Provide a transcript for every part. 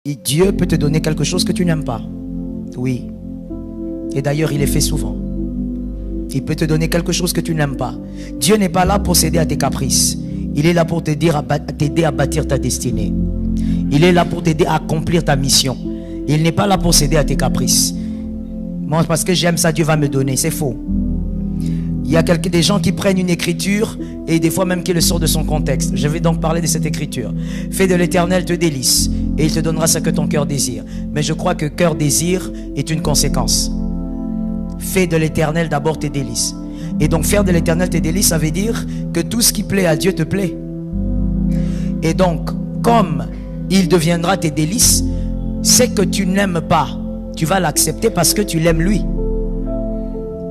Et Dieu peut te donner quelque chose que tu n'aimes pas. Oui. Et d'ailleurs, il le fait souvent. Il peut te donner quelque chose que tu n'aimes pas. Dieu n'est pas là pour céder à tes caprices. Il est là pour t'aider à bâtir ta destinée. Il est là pour t'aider à accomplir ta mission. Il n'est pas là pour céder à tes caprices. Moi, parce que j'aime ça, Dieu va me donner. C'est faux. Il y a des gens qui prennent une écriture et des fois même qui le sortent de son contexte. Je vais donc parler de cette écriture. Fais de l'Éternel te délice et il te donnera ce que ton cœur désire. Mais je crois que cœur désir est une conséquence. Fais de l'Éternel d'abord tes délices. Et donc faire de l'Éternel tes délices, ça veut dire que tout ce qui plaît à Dieu te plaît. Et donc, comme il deviendra tes délices, c'est que tu n'aimes pas, tu vas l'accepter parce que tu l'aimes lui.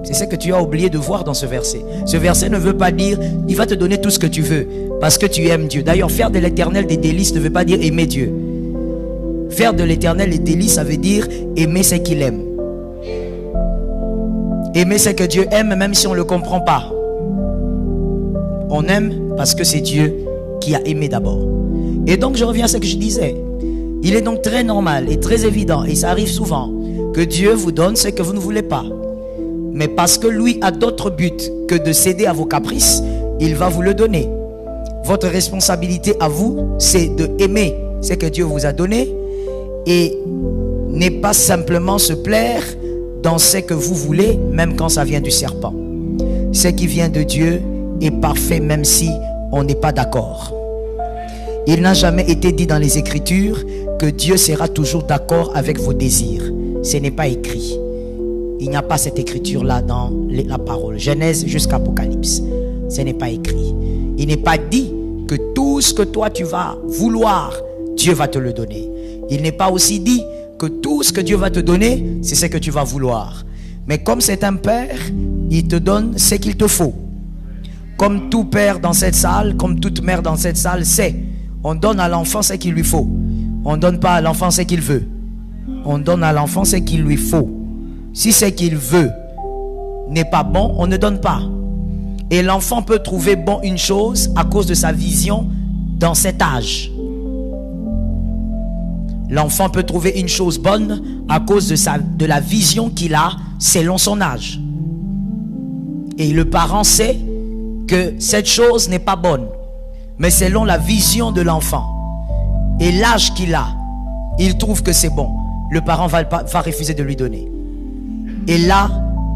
C'est ce que tu as oublié de voir dans ce verset. Ce verset ne veut pas dire il va te donner tout ce que tu veux parce que tu aimes Dieu. D'ailleurs, faire de l'Éternel des délices ne veut pas dire aimer Dieu. Faire de l'Éternel des délices, ça veut dire aimer ce qu'il aime. Aimer ce que Dieu aime même si on ne le comprend pas. On aime parce que c'est Dieu qui a aimé d'abord. Et donc je reviens à ce que je disais. Il est donc très normal et très évident, et ça arrive souvent, que Dieu vous donne ce que vous ne voulez pas. Mais parce que lui a d'autres buts que de céder à vos caprices, il va vous le donner. Votre responsabilité à vous, c'est de aimer ce que Dieu vous a donné et n'est pas simplement se plaire dans ce que vous voulez, même quand ça vient du serpent. Ce qui vient de Dieu est parfait, même si on n'est pas d'accord. Il n'a jamais été dit dans les Écritures que Dieu sera toujours d'accord avec vos désirs. Ce n'est pas écrit. Il n'y a pas cette écriture-là dans la parole. Genèse jusqu'à Apocalypse. Ce n'est pas écrit. Il n'est pas dit que tout ce que toi tu vas vouloir, Dieu va te le donner. Il n'est pas aussi dit que tout ce que Dieu va te donner, c'est ce que tu vas vouloir. Mais comme c'est un père, il te donne ce qu'il te faut. Comme tout père dans cette salle, comme toute mère dans cette salle sait, on donne à l'enfant ce qu'il lui faut. On ne donne pas à l'enfant ce qu'il veut. On donne à l'enfant ce qu'il lui faut. Si ce qu'il veut n'est pas bon, on ne donne pas. Et l'enfant peut trouver bon une chose à cause de sa vision dans cet âge. L'enfant peut trouver une chose bonne à cause de la vision qu'il a selon son âge. Et le parent sait que cette chose n'est pas bonne, mais selon la vision de l'enfant et l'âge qu'il a, il trouve que c'est bon. Le parent va refuser de lui donner. Et là,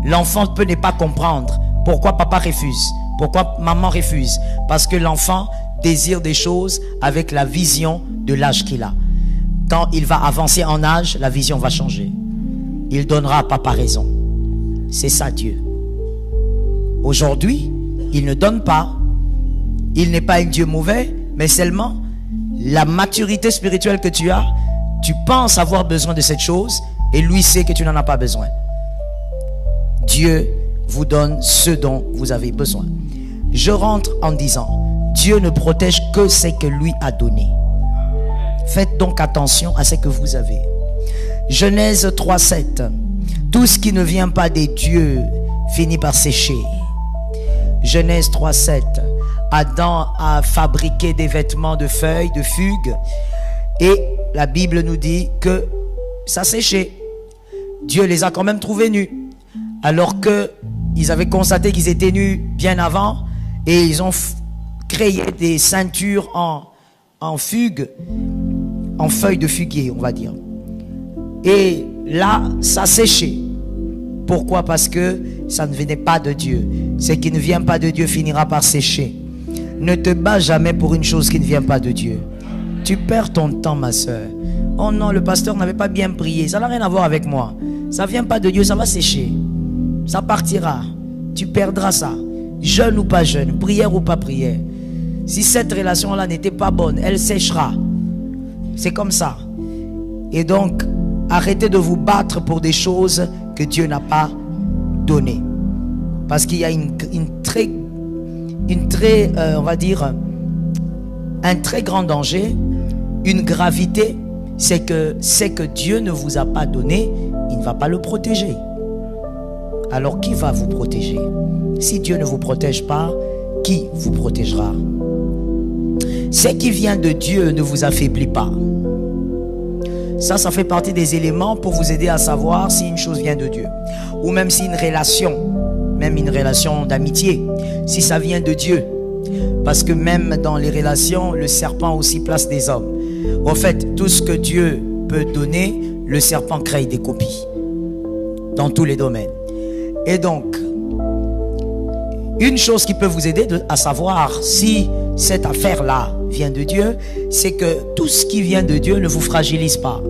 l'enfant peut ne pas comprendre pourquoi papa refuse, pourquoi maman refuse. Parce que l'enfant désire des choses avec la vision de l'âge qu'il a. Quand il va avancer en âge, la vision va changer. Il donnera à papa raison. C'est ça Dieu. Aujourd'hui, il ne donne pas. Il n'est pas un Dieu mauvais, mais seulement la maturité spirituelle que tu as, tu penses avoir besoin de cette chose et lui sait que tu n'en as pas besoin. Dieu vous donne ce dont vous avez besoin. Je rentre en disant, Dieu ne protège que ce que lui a donné. Faites donc attention à ce que vous avez. Genèse 3:7. Tout ce qui ne vient pas des dieux finit par sécher. Genèse 3:7. Adam a fabriqué des vêtements de feuilles, de figues, et la Bible nous dit que ça séchait. Dieu les a quand même trouvés nus, alors qu'ils avaient constaté qu'ils étaient nus bien avant, et ils ont créé des ceintures en figues, en feuilles de figuier, on va dire. Et là, ça séchait. Pourquoi? Parce que ça ne venait pas de Dieu. Ce qui ne vient pas de Dieu finira par sécher. Ne te bats jamais pour une chose qui ne vient pas de Dieu. Tu perds ton temps, ma soeur. Oh non, le pasteur n'avait pas bien prié. Ça n'a rien à voir avec moi. Ça ne vient pas de Dieu, ça va sécher. Ça partira. Tu perdras ça. Jeune ou pas jeune, prière ou pas prière. Si cette relation-là n'était pas bonne, elle séchera. C'est comme ça. Et donc, arrêtez de vous battre pour des choses que Dieu n'a pas données. Parce qu'il y a on va dire, un très grand danger, une gravité, c'est que Dieu ne vous a pas donné, il ne va pas le protéger. Alors qui va vous protéger? Si Dieu ne vous protège pas, qui vous protégera? Ce qui vient de Dieu ne vous affaiblit pas. Ça fait partie des éléments pour vous aider à savoir si une chose vient de Dieu. Ou même si une relation d'amitié, si ça vient de Dieu. Parce que même dans les relations, le serpent aussi place des hommes. En fait, tout ce que Dieu peut donner, le serpent crée des copies. Dans tous les domaines. Et donc, une chose qui peut vous aider à savoir si cette affaire-là vient de Dieu, c'est que tout ce qui vient de Dieu ne vous fragilise pas.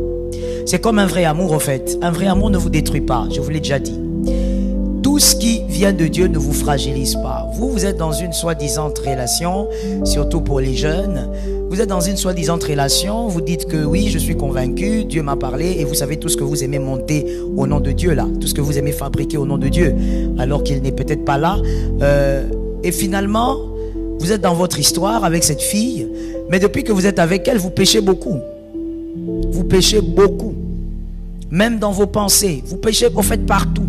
C'est comme un vrai amour, en fait. Un vrai amour ne vous détruit pas, je vous l'ai déjà dit. Tout ce qui vient de Dieu ne vous fragilise pas. Vous êtes dans une soi-disant relation, surtout pour les jeunes. Vous êtes dans une soi-disant relation, vous dites que oui, je suis convaincu, Dieu m'a parlé, et vous savez tout ce que vous aimez monter au nom de Dieu là, tout ce que vous aimez fabriquer au nom de Dieu, alors qu'il n'est peut-être pas là. Et finalement, vous êtes dans votre histoire avec cette fille, mais depuis que vous êtes avec elle, vous péchez beaucoup. Vous péchez beaucoup. Même dans vos pensées, vous péchez en fait partout.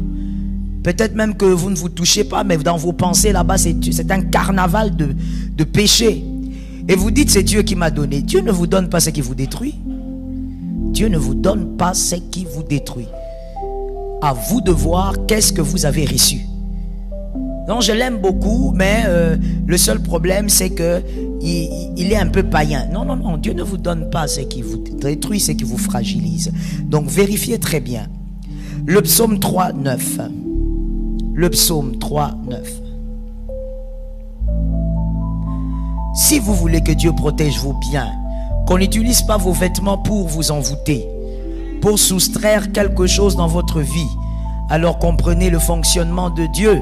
Peut-être même que vous ne vous touchez pas, mais dans vos pensées là-bas, c'est un carnaval de péché. Et vous dites, c'est Dieu qui m'a donné. Dieu ne vous donne pas ce qui vous détruit. Dieu ne vous donne pas ce qui vous détruit. À vous de voir qu'est-ce que vous avez reçu. Donc je l'aime beaucoup, mais le seul problème, c'est que il est un peu païen. Non, non, non, Dieu ne vous donne pas ce qui vous détruit, ce qui vous fragilise. Donc vérifiez très bien. Le psaume 3, 9. Le psaume 3, 9. Si vous voulez que Dieu protège vos biens, qu'on n'utilise pas vos vêtements pour vous envoûter, pour soustraire quelque chose dans votre vie, alors comprenez le fonctionnement de Dieu.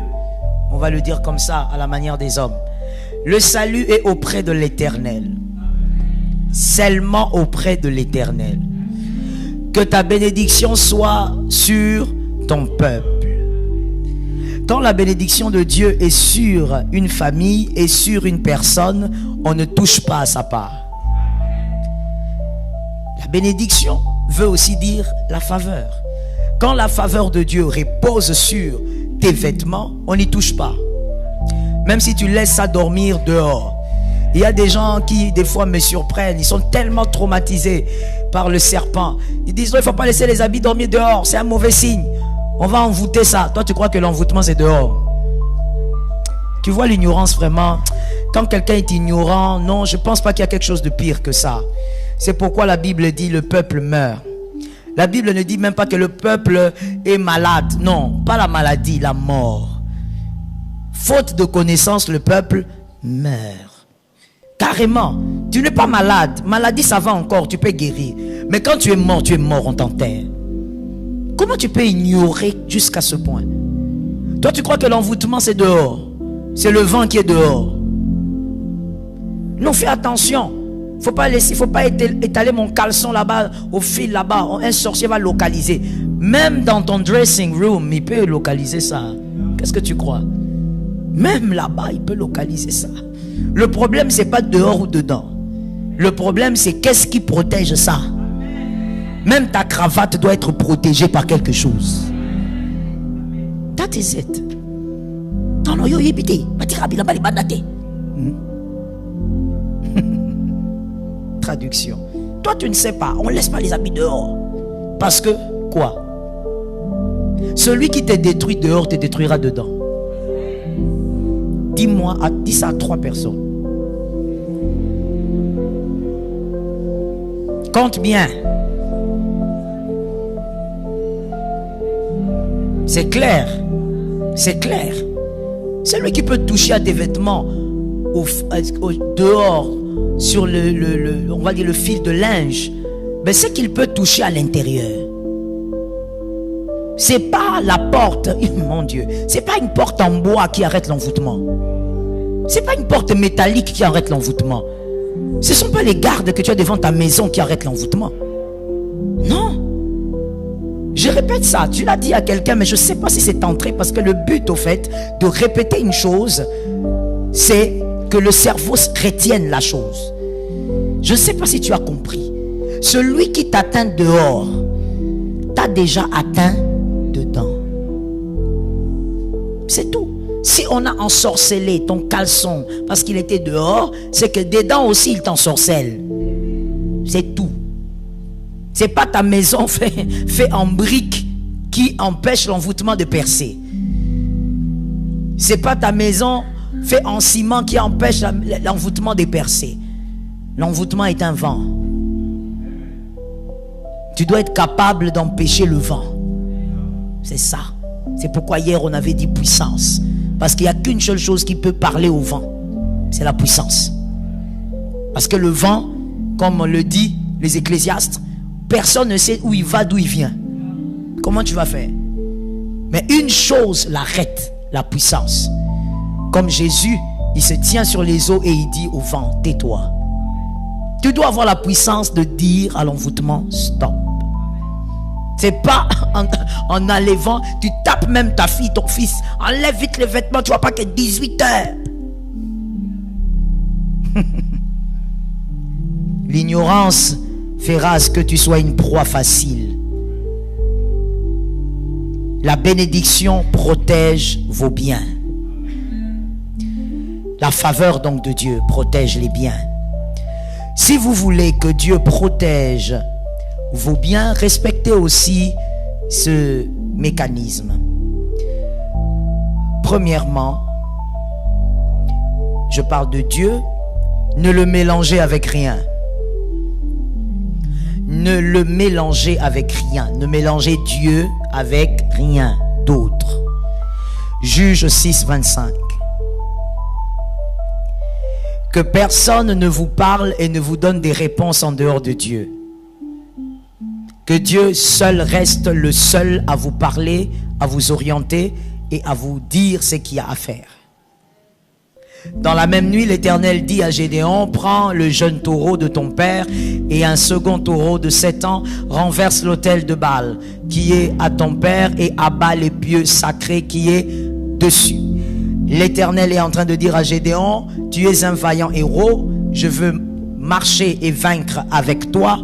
On va le dire comme ça, à la manière des hommes. Le salut est auprès de l'Éternel. Seulement auprès de l'Éternel. Que ta bénédiction soit sur ton peuple. Quand la bénédiction de Dieu est sur une famille et sur une personne, on ne touche pas à sa part. La bénédiction veut aussi dire la faveur. Quand la faveur de Dieu repose sur tes vêtements, on n'y touche pas. Même si tu laisses ça dormir dehors. Il y a des gens qui des fois me surprennent. Ils sont tellement traumatisés par le serpent. Ils disent non, il ne faut pas laisser les habits dormir dehors. C'est un mauvais signe. On va envoûter ça. Toi, tu crois que l'envoûtement, c'est dehors. Tu vois l'ignorance vraiment. Quand quelqu'un est ignorant, non, je ne pense pas qu'il y a quelque chose de pire que ça. C'est pourquoi la Bible dit le peuple meurt. La Bible ne dit même pas que le peuple est malade. Non, pas la maladie, la mort. Faute de connaissance, le peuple meurt. Carrément. Tu n'es pas malade. Maladie, ça va encore, tu peux guérir. Mais quand tu es mort, on t'enterre. Comment tu peux ignorer jusqu'à ce point? Toi, tu crois que l'envoûtement, c'est dehors. C'est le vent qui est dehors. Non, fais attention. Faut pas étaler mon caleçon là-bas, au fil là-bas. Un sorcier va localiser. Même dans ton dressing room, il peut localiser ça. Qu'est-ce que tu crois? Même là-bas, il peut localiser ça. Le problème, c'est pas dehors ou dedans. Le problème, c'est qu'est-ce qui protège ça? Même ta cravate doit être protégée par quelque chose. That is it. Non, non, yo, yébité. Traduction. Toi, tu ne sais pas. On ne laisse pas les habits dehors. Parce que, quoi? Celui qui te détruit dehors te détruira dedans. Dis ça à 3 personnes. Compte bien. C'est clair. C'est clair. Celui qui peut toucher à tes vêtements dehors, sur on va dire le fil de linge, ben c'est qu'il peut toucher à l'intérieur. C'est pas la porte, mon Dieu, c'est pas une porte en bois qui arrête l'envoûtement. C'est pas une porte métallique qui arrête l'envoûtement. Ce sont pas les gardes que tu as devant ta maison qui arrêtent l'envoûtement. Non. Je répète ça, tu l'as dit à quelqu'un, mais je ne sais pas si c'est entré, parce que le but, au fait, de répéter une chose, c'est que le cerveau retienne la chose. Je ne sais pas si tu as compris. Celui qui t'atteint dehors, t'a déjà atteint dedans. C'est tout. Si on a ensorcelé ton caleçon parce qu'il était dehors, c'est que dedans aussi il t'ensorcelle. C'est tout. C'est pas ta maison fait en briques qui empêche l'envoûtement de percer. C'est pas ta maison fait en ciment qui empêche l'envoûtement de percer. L'envoûtement est un vent. Tu dois être capable d'empêcher le vent. C'est ça. C'est pourquoi hier on avait dit puissance. Parce qu'il n'y a qu'une seule chose qui peut parler au vent. C'est la puissance. Parce que le vent, comme le dit les ecclésiastes, personne ne sait où il va, d'où il vient. Comment tu vas faire? Mais une chose l'arrête, la puissance. Comme Jésus, il se tient sur les eaux et il dit au vent, tais-toi. Tu dois avoir la puissance de dire à l'envoûtement, stop. C'est pas en enlevant, tu tapes même ta fille, ton fils, enlève vite les vêtements, tu vois pas que 18 heures. L'ignorance fera à ce que tu sois une proie facile. La bénédiction protège vos biens. La faveur donc de Dieu protège les biens. Si vous voulez que Dieu protège vos biens, respectez aussi ce mécanisme. Premièrement, je parle de Dieu, ne le mélangez avec rien. Ne le mélangez avec rien. Ne mélangez Dieu avec rien d'autre. Juge 6, 25. Que personne ne vous parle et ne vous donne des réponses en dehors de Dieu. Que Dieu seul reste le seul à vous parler, à vous orienter et à vous dire ce qu'il y a à faire. Dans la même nuit, l'Éternel dit à Gédéon, prends le jeune taureau de ton père et un second taureau de 7 ans, renverse l'autel de Baal qui est à ton père et abat les pieux sacrés qui est dessus. L'Éternel est en train de dire à Gédéon, tu es un vaillant héros, je veux marcher et vaincre avec toi.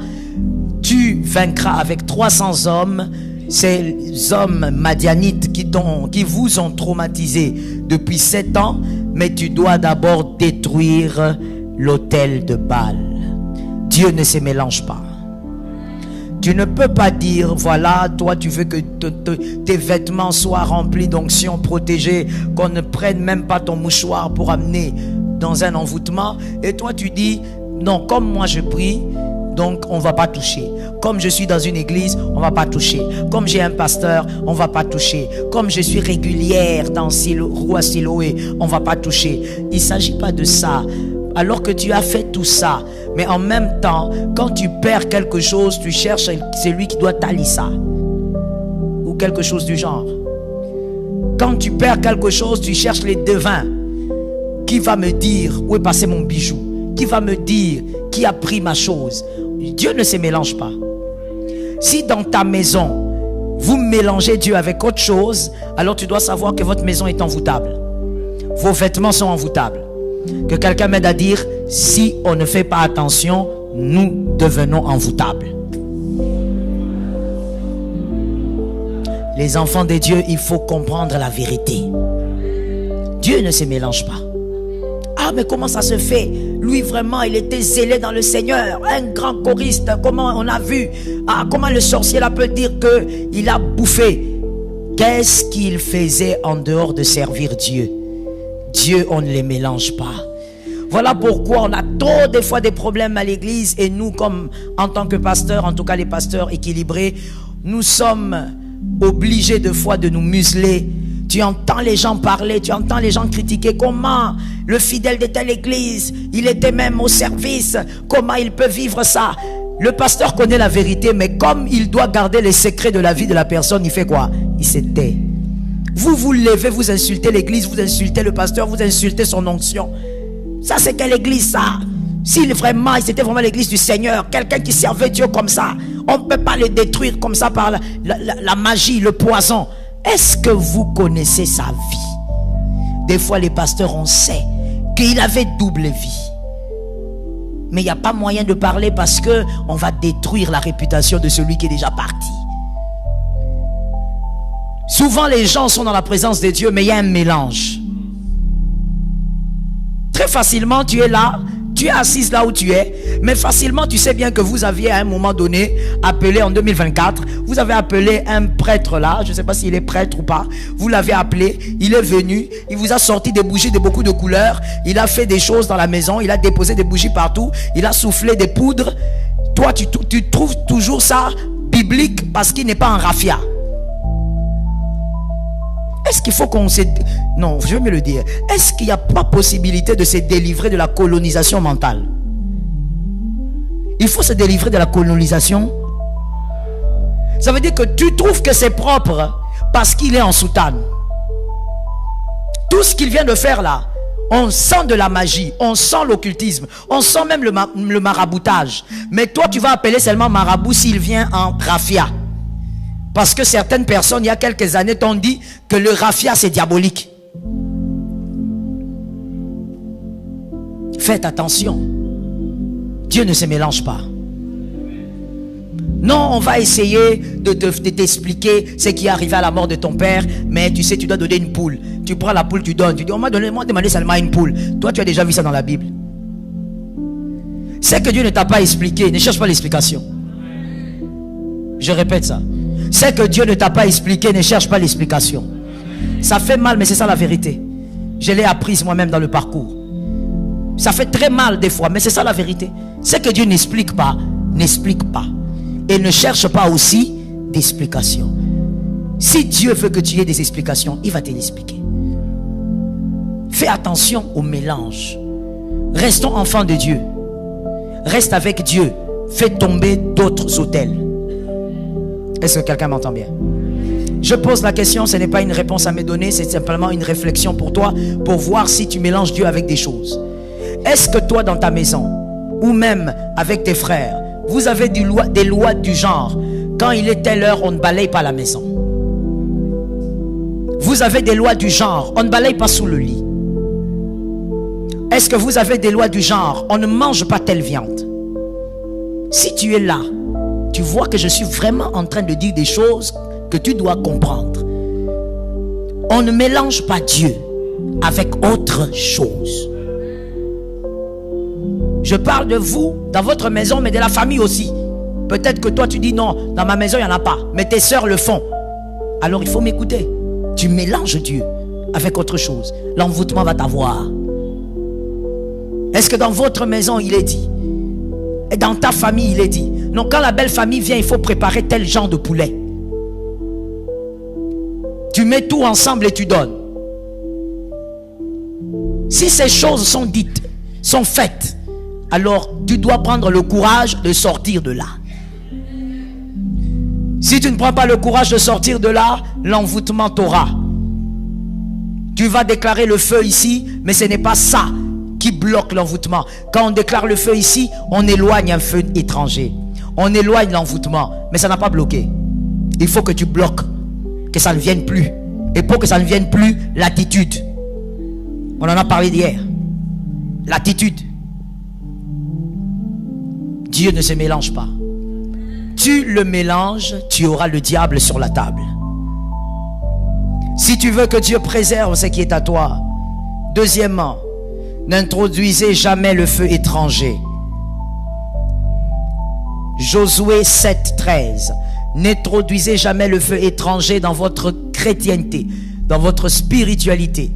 Tu vaincras avec 300 hommes, ces hommes madianites qui vous ont traumatisé depuis 7 ans, mais tu dois d'abord détruire l'autel de Baal. Dieu ne se mélange pas. Tu ne peux pas dire, voilà, toi tu veux que tes vêtements soient remplis d'onction, protégés, qu'on ne prenne même pas ton mouchoir pour amener dans un envoûtement. Et toi tu dis, non, comme moi je prie, donc on ne va pas toucher. Comme je suis dans une église, on ne va pas toucher. Comme j'ai un pasteur, on ne va pas toucher. Comme je suis régulière dans Roi Siloé, on ne va pas toucher. Il ne s'agit pas de ça. Alors que tu as fait tout ça, mais en même temps, quand tu perds quelque chose, tu cherches celui qui doit t'allier ça. Ou quelque chose du genre. Quand tu perds quelque chose, tu cherches les devins. Qui va me dire où est passé mon bijou? Qui va me dire qui a pris ma chose? Dieu ne se mélange pas. Si dans ta maison, vous mélangez Dieu avec autre chose, alors tu dois savoir que votre maison est envoûtable. Vos vêtements sont envoûtables. Que quelqu'un m'aide à dire, si on ne fait pas attention, nous devenons envoûtables. Les enfants de Dieu, il faut comprendre la vérité. Dieu ne se mélange pas. Ah, mais comment ça se fait? Lui vraiment, il était zélé dans le Seigneur. Un grand choriste, comment on a vu? Ah, comment le sorcier là peut dire qu'il a bouffé? Qu'est-ce qu'il faisait en dehors de servir Dieu? Dieu, on ne les mélange pas. Voilà pourquoi on a trop des fois des problèmes à l'église. Et nous, comme en tant que pasteurs, en tout cas les pasteurs équilibrés, nous sommes obligés de fois de nous museler. Tu entends les gens parler, tu entends les gens critiquer. Comment le fidèle de telle église, il était même au service, comment il peut vivre ça? Le pasteur connaît la vérité, mais comme il doit garder les secrets de la vie de la personne, il fait quoi? Il se tait. Vous vous levez, vous insultez l'église, vous insultez le pasteur, vous insultez son onction. Ça c'est quelle église ça? S'il vraiment, c'était vraiment l'église du Seigneur, quelqu'un qui servait Dieu comme ça, on ne peut pas le détruire comme ça par la magie, le poison. Est-ce que vous connaissez sa vie? Des fois les pasteurs, on sait qu'il avait double vie. Mais il n'y a pas moyen de parler parce qu'on va détruire la réputation de celui qui est déjà parti. Souvent les gens sont dans la présence de Dieu, mais il y a un mélange. Très facilement tu es là, Tu es assise là où tu es, mais facilement tu sais bien que vous aviez à un moment donné appelé en 2024, vous avez appelé un prêtre là, je ne sais pas s'il est prêtre ou pas, vous l'avez appelé, il est venu, il vous a sorti des bougies de beaucoup de couleurs, il a fait des choses dans la maison, il a déposé des bougies partout, il a soufflé des poudres. Toi tu trouves toujours ça biblique parce qu'il n'est pas en raffia. Est-ce qu'il faut qu'on se... Non, je vais mieux le dire. Est-ce qu'il n'y a pas possibilité de se délivrer de la colonisation mentale? Il faut se délivrer de la colonisation. Ça veut dire que tu trouves que c'est propre parce qu'il est en soutane. Tout ce qu'il vient de faire là, on sent de la magie, on sent l'occultisme, on sent même le maraboutage. Mais toi, tu vas appeler seulement marabout s'il vient en raffia. Parce que certaines personnes, il y a quelques années, t'ont dit que le raffia, c'est diabolique. Faites attention. Dieu ne se mélange pas. Non, on va essayer de t'expliquer ce qui est arrivé à la mort de ton père, mais tu sais, tu dois donner une poule. Tu prends la poule, tu donnes. Tu dis, on m'a demandé seulement une poule. Toi, tu as déjà vu ça dans la Bible. C'est que Dieu ne t'a pas expliqué. Ne cherche pas l'explication. Je répète ça. C'est que Dieu ne t'a pas expliqué, ne cherche pas l'explication. Ça fait mal, mais c'est ça la vérité. Je l'ai apprise moi-même dans le parcours. Ça fait très mal des fois, mais c'est ça la vérité. C'est que Dieu n'explique pas, n'explique pas. Et ne cherche pas aussi d'explication. Si Dieu veut que tu aies des explications, il va te l'expliquer. Fais attention au mélange. Restons enfants de Dieu. Reste avec Dieu. Fais tomber d'autres autels. Est-ce que quelqu'un m'entend bien? Je pose la question, ce n'est pas une réponse à me donner, c'est simplement une réflexion pour toi, pour voir si tu mélanges Dieu avec des choses. Est-ce que toi, dans ta maison, ou même avec tes frères, vous avez des lois du genre, quand il est telle heure, on ne balaye pas la maison? Vous avez des lois du genre, on ne balaye pas sous le lit. Est-ce que vous avez des lois du genre, on ne mange pas telle viande? Si tu es là, tu vois que je suis vraiment en train de dire des choses que tu dois comprendre. On ne mélange pas Dieu avec autre chose. Je parle de vous, dans votre maison, mais de la famille aussi. Peut-être que toi tu dis non, dans ma maison il n'y en a pas, mais tes soeurs le font. Alors il faut m'écouter. Tu mélanges Dieu avec autre chose. L'envoûtement va t'avoir. Est-ce que dans votre maison il est dit? Et dans ta famille il est dit? Non, quand la belle famille vient, il faut préparer tel genre de poulet. Tu mets tout ensemble et tu donnes. Si ces choses sont dites, sont faites, alors tu dois prendre le courage de sortir de là. Si tu ne prends pas le courage de sortir de là, l'envoûtement t'aura. Tu vas déclarer le feu ici, mais ce n'est pas ça qui bloque l'envoûtement. Quand on déclare le feu ici, on éloigne un feu étranger. On éloigne l'envoûtement, mais ça n'a pas bloqué. Il faut que tu bloques, que ça ne vienne plus. Et pour que ça ne vienne plus, l'attitude. On en a parlé d'hier. L'attitude. Dieu ne se mélange pas. Tu le mélanges, tu auras le diable sur la table. Si tu veux que Dieu préserve ce qui est à toi, deuxièmement, n'introduisez jamais le feu étranger. Josué 7:13. N'introduisez jamais le feu étranger dans votre chrétienté, dans votre spiritualité.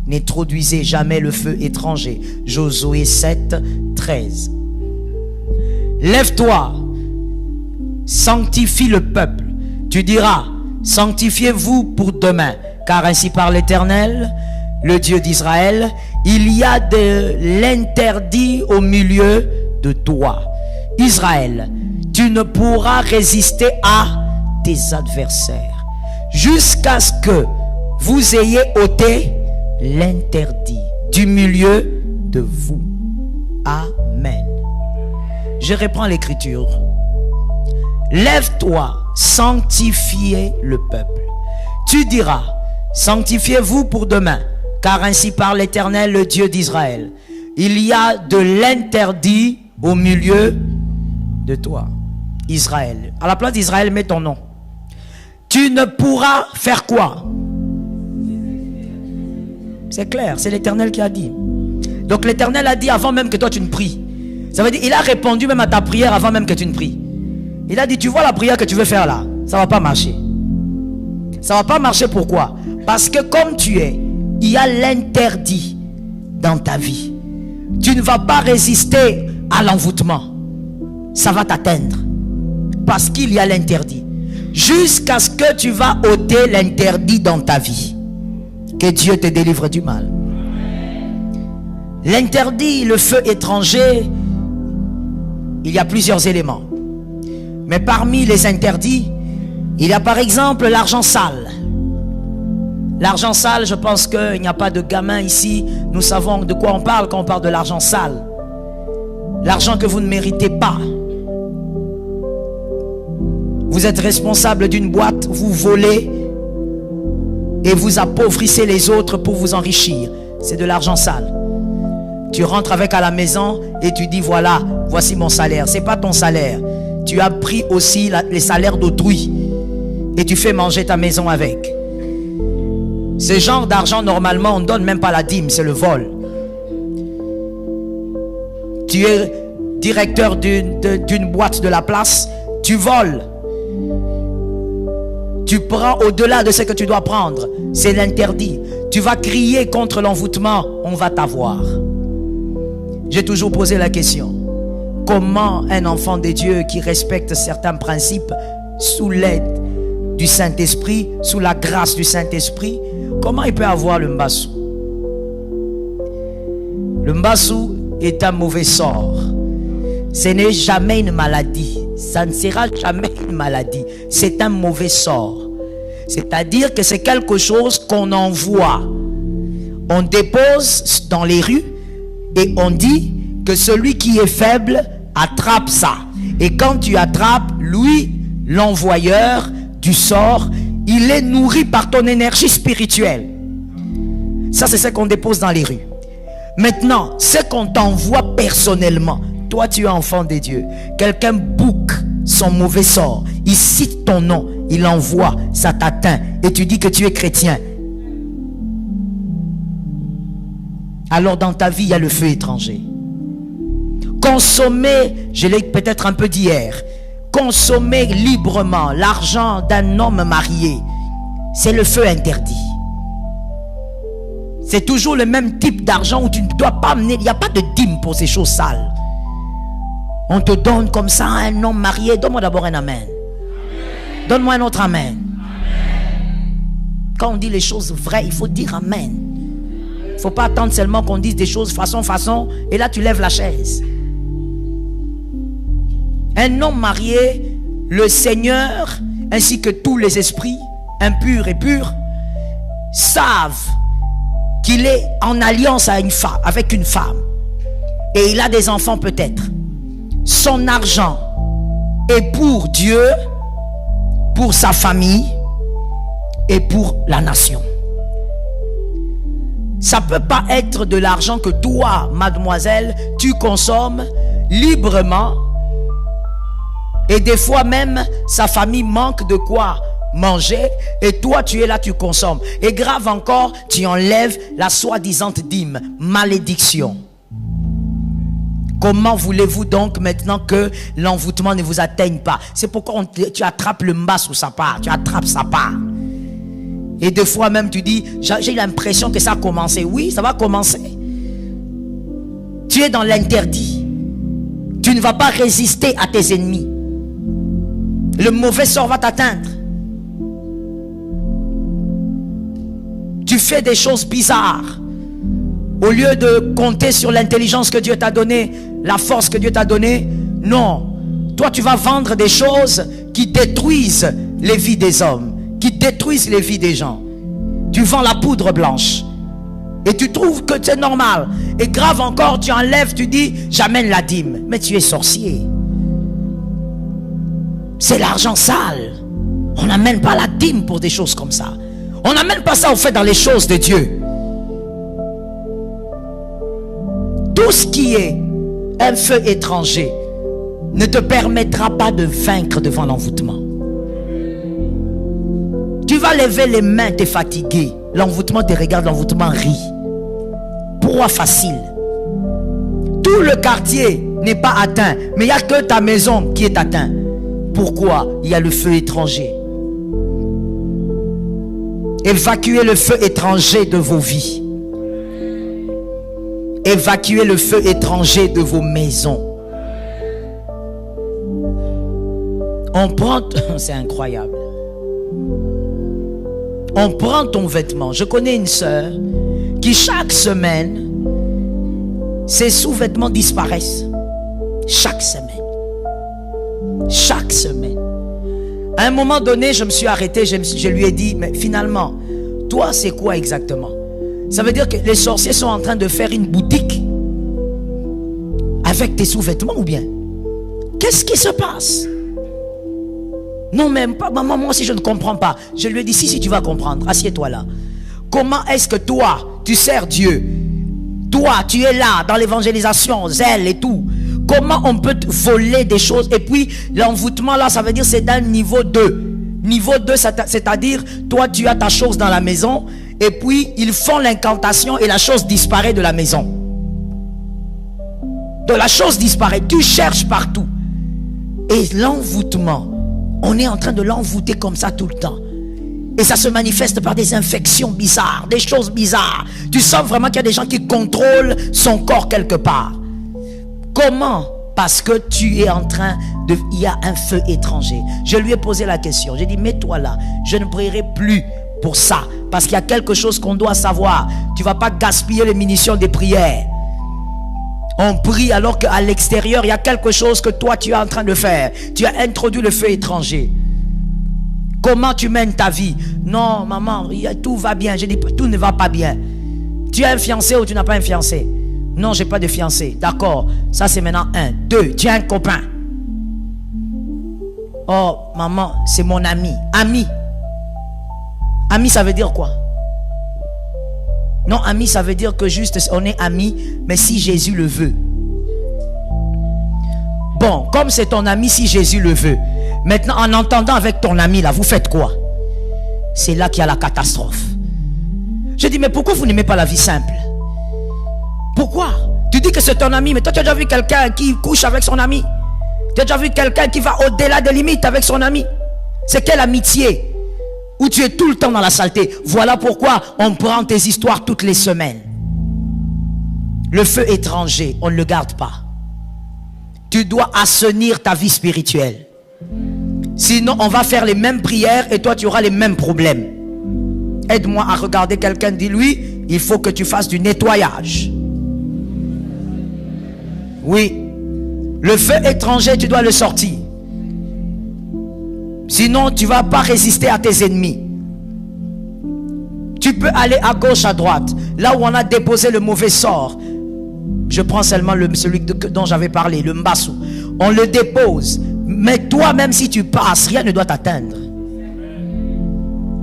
N'introduisez jamais le feu étranger. Josué 7:13. Lève-toi, sanctifie le peuple. Tu diras, sanctifiez-vous pour demain, car ainsi parle l'Éternel, le Dieu d'Israël, il y a de l'interdit au milieu de toi. Israël, tu ne pourras résister à tes adversaires jusqu'à ce que vous ayez ôté l'interdit du milieu de vous. Amen. Je reprends l'écriture. Lève-toi, sanctifiez le peuple. Tu diras, sanctifiez-vous pour demain, car ainsi parle l'Éternel, le Dieu d'Israël. Il y a de l'interdit au milieu de toi. Israël. À la place d'Israël, mets ton nom. Tu ne pourras faire quoi? C'est clair, c'est l'Éternel qui a dit. Donc l'Éternel a dit avant même que toi tu ne pries. Ça veut dire il a répondu même à ta prière avant même que tu ne pries. Il a dit, tu vois la prière que tu veux faire là, ça ne va pas marcher. Ça ne va pas marcher, pourquoi? Parce que comme tu es, il y a l'interdit dans ta vie. Tu ne vas pas résister à l'envoûtement. Ça va t'atteindre. Parce qu'il y a l'interdit. Jusqu'à ce que tu vas ôter l'interdit dans ta vie. Que Dieu te délivre du mal. L'interdit, le feu étranger, il y a plusieurs éléments. Mais parmi les interdits, il y a par exemple l'argent sale. L'argent sale, je pense qu'il n'y a pas de gamin ici. Nous savons de quoi on parle quand on parle de l'argent sale. L'argent que vous ne méritez pas. Vous êtes responsable d'une boîte, vous volez et vous appauvrissez les autres pour vous enrichir. C'est de l'argent sale. Tu rentres avec à la maison et tu dis voilà, voici mon salaire. Ce n'est pas ton salaire. Tu as pris aussi les salaires d'autrui et tu fais manger ta maison avec. Ce genre d'argent, normalement, on ne donne même pas la dîme, c'est le vol. Tu es directeur d'une boîte de la place, tu voles. Tu prends au-delà de ce que tu dois prendre, c'est l'interdit. Tu vas crier contre l'envoûtement, on va t'avoir. J'ai toujours posé la question. Comment un enfant de Dieu qui respecte certains principes sous l'aide du Saint-Esprit, sous la grâce du Saint-Esprit, comment il peut avoir le mbassou? Le mbassou est un mauvais sort. Ce n'est jamais une maladie. Ça ne sera jamais une maladie. C'est un mauvais sort. C'est-à-dire que c'est quelque chose qu'on envoie. On dépose dans les rues et on dit que celui qui est faible attrape ça. Et quand tu attrapes, lui, l'envoyeur du sort, il est nourri par ton énergie spirituelle. Ça, c'est ce qu'on dépose dans les rues. Maintenant, ce qu'on t'envoie personnellement, toi, tu es enfant de Dieu. Quelqu'un boucle son mauvais sort. Il cite ton nom, il envoie, ça t'atteint. Et tu dis que tu es chrétien. Alors dans ta vie, il y a le feu étranger. Consommer, je l'ai peut-être un peu dit hier, consommer librement l'argent d'un homme marié, c'est le feu interdit. C'est toujours le même type d'argent où tu ne dois pas amener, il n'y a pas de dîme pour ces choses sales. On te donne comme ça un homme marié, donne-moi d'abord un amen. Donne-moi un autre amen. Quand on dit les choses vraies, il faut dire amen. Il ne faut pas attendre seulement qu'on dise des choses façon, et là tu lèves la chaise. Un homme marié, le Seigneur, ainsi que tous les esprits, impurs et purs, savent qu'il est en alliance avec une femme. Et il a des enfants peut-être. Son argent est pour Dieu, pour sa famille et pour la nation. Ça ne peut pas être de l'argent que toi, mademoiselle, tu consommes librement. Et des fois même, sa famille manque de quoi manger. Et toi, tu es là, tu consommes. Et grave encore, tu enlèves la soi-disant dîme. Malédiction. Comment voulez-vous donc maintenant que l'envoûtement ne vous atteigne pas? C'est pourquoi tu attrapes le mbasse sous sa part. Tu attrapes sa part. Et des fois même tu dis, j'ai l'impression que ça a commencé. Oui, ça va commencer. Tu es dans l'interdit. Tu ne vas pas résister à tes ennemis. Le mauvais sort va t'atteindre. Tu fais des choses bizarres. Au lieu de compter sur l'intelligence que Dieu t'a donnée, la force que Dieu t'a donnée, non. Toi, tu vas vendre des choses qui détruisent les vies des hommes, qui détruisent les vies des gens. Tu vends la poudre blanche. Et tu trouves que c'est normal. Et grave encore, tu enlèves, tu dis, j'amène la dîme. Mais tu es sorcier. C'est l'argent sale. On n'amène pas la dîme pour des choses comme ça. On n'amène pas ça au fait dans les choses de Dieu. Tout ce qui est un feu étranger ne te permettra pas de vaincre devant l'envoûtement. Tu vas lever les mains, tu es fatigué. L'envoûtement te regarde, l'envoûtement rit. Proie facile. Tout le quartier n'est pas atteint, mais il n'y a que ta maison qui est atteinte. Pourquoi? Il y a le feu étranger. Évacuez le feu étranger de vos vies. Évacuez le feu étranger de vos maisons. On prend... C'est incroyable. On prend ton vêtement. Je connais une sœur qui chaque semaine, ses sous-vêtements disparaissent. Chaque semaine. Chaque semaine. À un moment donné, je me suis arrêté, je lui ai dit, mais finalement, toi, c'est quoi exactement? Ça veut dire que les sorciers sont en train de faire une boutique avec tes sous-vêtements ou bien? Qu'est-ce qui se passe? Non, même pas, maman, moi aussi je ne comprends pas. Je lui ai dit, si tu vas comprendre, assieds-toi là. Comment est-ce que toi, tu sers Dieu? Toi, tu es là dans l'évangélisation, zèle et tout. Comment on peut te voler des choses? Et puis, l'envoûtement là, ça veut dire c'est d'un niveau 2. Niveau 2, c'est-à-dire, toi, tu as ta chose dans la maison. Et puis, ils font l'incantation et la chose disparaît de la maison. De la chose disparaît. Tu cherches partout. Et l'envoûtement, on est en train de l'envoûter comme ça tout le temps. Et ça se manifeste par des infections bizarres, des choses bizarres. Tu sens vraiment qu'il y a des gens qui contrôlent son corps quelque part. Comment? Parce que tu es en train de... Il y a un feu étranger. Je lui ai posé la question. J'ai dit, mets-toi là. Je ne prierai plus pour ça. Parce qu'il y a quelque chose qu'on doit savoir. Tu ne vas pas gaspiller les munitions des prières. On prie alors qu'à l'extérieur, il y a quelque chose que toi, tu es en train de faire. Tu as introduit le feu étranger. Comment tu mènes ta vie? Non, maman, tout va bien. J'ai dit, tout ne va pas bien. Tu as un fiancé ou tu n'as pas un fiancé? Non, j'ai pas de fiancé. D'accord, ça c'est maintenant 1. 2, tu as un copain. Oh, maman, c'est mon ami. Ami. Ami, ça veut dire quoi? Non, ami, ça veut dire que juste on est amis, mais si Jésus le veut. Bon, comme c'est ton ami, si Jésus le veut. Maintenant, en entendant avec ton ami là, vous faites quoi? C'est là qu'il y a la catastrophe. Je dis, mais pourquoi vous n'aimez pas la vie simple? Pourquoi? Tu dis que c'est ton ami, mais toi tu as déjà vu quelqu'un qui couche avec son ami? Tu as déjà vu quelqu'un qui va au-delà des limites avec son ami? C'est quelle amitié? Où tu es tout le temps dans la saleté. Voilà pourquoi on prend tes histoires toutes les semaines. Le feu étranger, on ne le garde pas. Tu dois assainir ta vie spirituelle. Sinon, on va faire les mêmes prières et toi, tu auras les mêmes problèmes. Aide-moi à regarder quelqu'un, dis-lui, il faut que tu fasses du nettoyage. Oui. Le feu étranger, tu dois le sortir. Sinon, tu ne vas pas résister à tes ennemis. Tu peux aller à gauche, à droite. Là où on a déposé le mauvais sort. Je prends seulement celui dont j'avais parlé, le mbassou. On le dépose. Mais toi, même si tu passes, rien ne doit t'atteindre.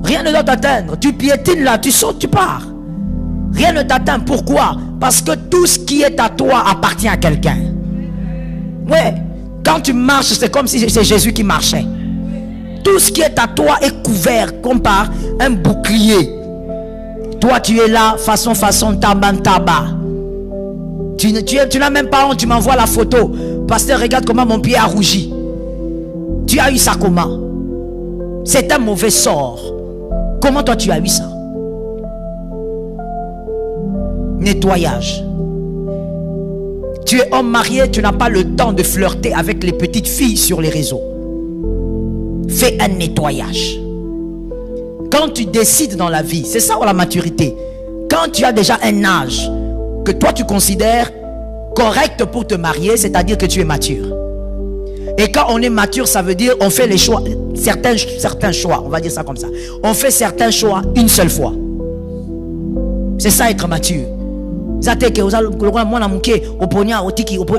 Rien ne doit t'atteindre. Tu piétines là, tu sautes, tu pars. Rien ne t'atteint. Pourquoi? Parce que tout ce qui est à toi appartient à quelqu'un. Ouais. Quand tu marches, c'est comme si c'est Jésus qui marchait. Tout ce qui est à toi est couvert comme par un bouclier. Toi, tu es là, façon, taban. Tu n'as même pas honte, tu m'envoies la photo. Pasteur, regarde comment mon pied a rougi. Tu as eu ça comment? C'est un mauvais sort. Comment toi tu as eu ça? Nettoyage. Tu es homme marié, tu n'as pas le temps de flirter avec les petites filles sur les réseaux. Fais un nettoyage. Quand tu décides dans la vie, c'est ça la maturité. Quand tu as déjà un âge que toi tu considères correct pour te marier, c'est-à-dire que tu es mature. Et quand on est mature, ça veut dire on fait les choix, certains choix, on va dire ça comme ça. On fait certains choix une seule fois. C'est ça être mature.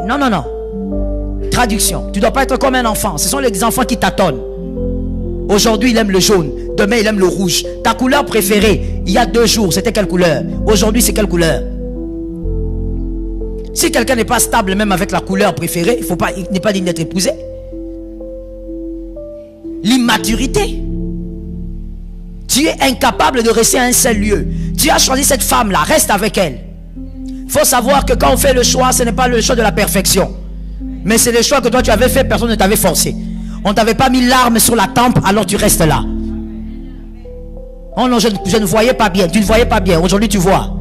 Non, non, non. Traduction. Tu ne dois pas être comme un enfant. Ce sont les enfants qui tâtonnent. Aujourd'hui, il aime le jaune. Demain, il aime le rouge. Ta couleur préférée, il y a 2 jours, c'était quelle couleur? Aujourd'hui, c'est quelle couleur? Si quelqu'un n'est pas stable même avec la couleur préférée, il n'est pas digne d'être épousé. L'immaturité. Tu es incapable de rester à un seul lieu. Tu as choisi cette femme-là, reste avec elle. Il faut savoir que quand on fait le choix, ce n'est pas le choix de la perfection. Mais c'est le choix que toi tu avais fait, personne ne t'avait forcé. On ne t'avait pas mis l'arme sur la tempe, alors tu restes là. Oh non, je ne voyais pas bien. Tu ne voyais pas bien. Aujourd'hui, tu vois.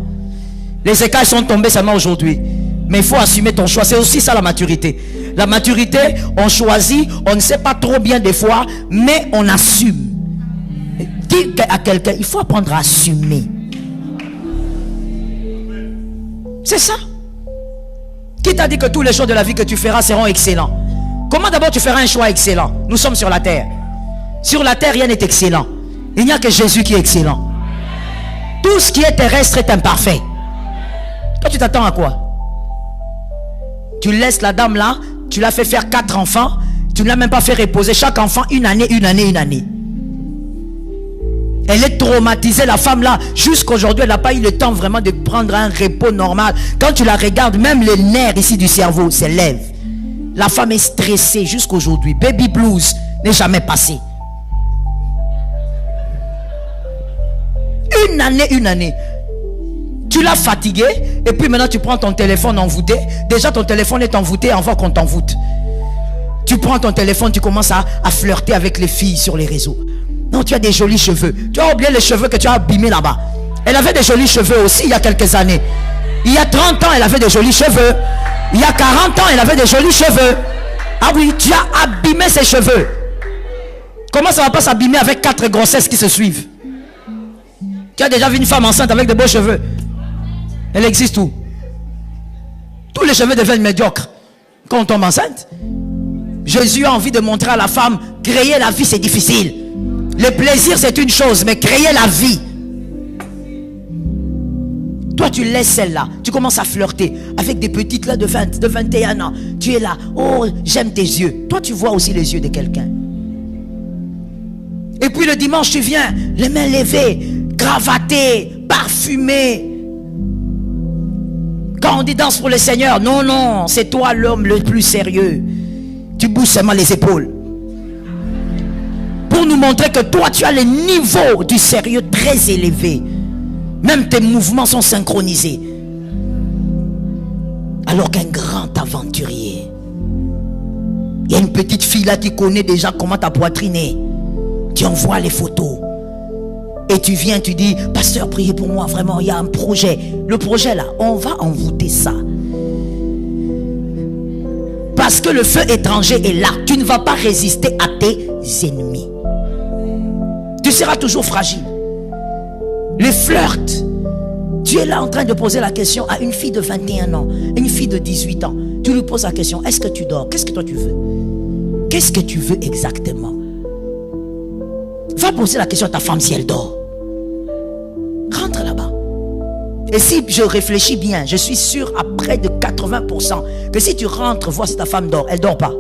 Les écailles sont tombées seulement aujourd'hui. Mais il faut assumer ton choix. C'est aussi ça la maturité. La maturité, on choisit, on ne sait pas trop bien des fois, mais on assume. Dis à quelqu'un, il faut apprendre à assumer. C'est ça. Qui t'a dit que tous les choix de la vie que tu feras seront excellents? Comment d'abord tu feras un choix excellent? Nous sommes sur la terre. Sur la terre, rien n'est excellent. Il n'y a que Jésus qui est excellent. Tout ce qui est terrestre est imparfait. Toi, tu t'attends à quoi? Tu laisses la dame là, tu l'as fait faire 4 enfants, tu ne l'as même pas fait reposer chaque enfant une année. Elle est traumatisée, la femme là. Jusqu'aujourd'hui, elle n'a pas eu le temps vraiment de prendre un repos normal. Quand tu la regardes, même les nerfs ici du cerveau s'élèvent. La femme est stressée jusqu'aujourd'hui. Baby blues n'est jamais passé. Une année. Tu l'as fatigué et puis maintenant tu prends ton téléphone envoûté. Déjà ton téléphone est envoûté avant qu'on t'envoûte. Tu prends ton téléphone, tu commences à flirter avec les filles sur les réseaux. Non, tu as des jolis cheveux. Tu as oublié les cheveux que tu as abîmés là-bas. Elle avait des jolis cheveux aussi il y a quelques années. Il y a 30 ans, elle avait des jolis cheveux. Il y a 40 ans, elle avait des jolis cheveux. Ah oui, tu as abîmé ses cheveux. Comment ça ne va pas s'abîmer avec 4 grossesses qui se suivent? Tu as déjà vu une femme enceinte avec de beaux cheveux? Elle existe où? Tous les cheveux deviennent médiocres quand on tombe enceinte. Jésus a envie de montrer à la femme, créer la vie c'est difficile. Le plaisir c'est une chose, mais créer la vie. Toi tu laisses celle-là, tu commences à flirter avec des petites là de 20, de 21 ans. Tu es là, oh j'aime tes yeux. Toi tu vois aussi les yeux de quelqu'un. Et puis le dimanche tu viens, les mains levées, cravaté, parfumé. Quand on dit danse pour le Seigneur, non, c'est toi l'homme le plus sérieux. Tu bouges seulement les épaules. Pour nous montrer que toi tu as le niveau du sérieux très élevé. Même tes mouvements sont synchronisés. Alors qu'un grand aventurier, il y a une petite fille là qui connaît déjà comment ta poitrine est. Tu envoies les photos. Et tu viens, tu dis, pasteur, priez pour moi, vraiment, il y a un projet. Le projet là, on va envoûter ça. Parce que le feu étranger est là. Tu ne vas pas résister à tes ennemis. Tu seras toujours fragile. Les flirts. Tu es là en train de poser la question à une fille de 21 ans, une fille de 18 ans. Tu lui poses la question, est-ce que tu dors? Qu'est-ce que toi tu veux? Qu'est-ce que tu veux exactement? Va poser la question à ta femme si elle dort. Rentre là-bas. Et si je réfléchis bien, je suis sûr à près de 80% que si tu rentres voir si ta femme dort, elle ne dort pas.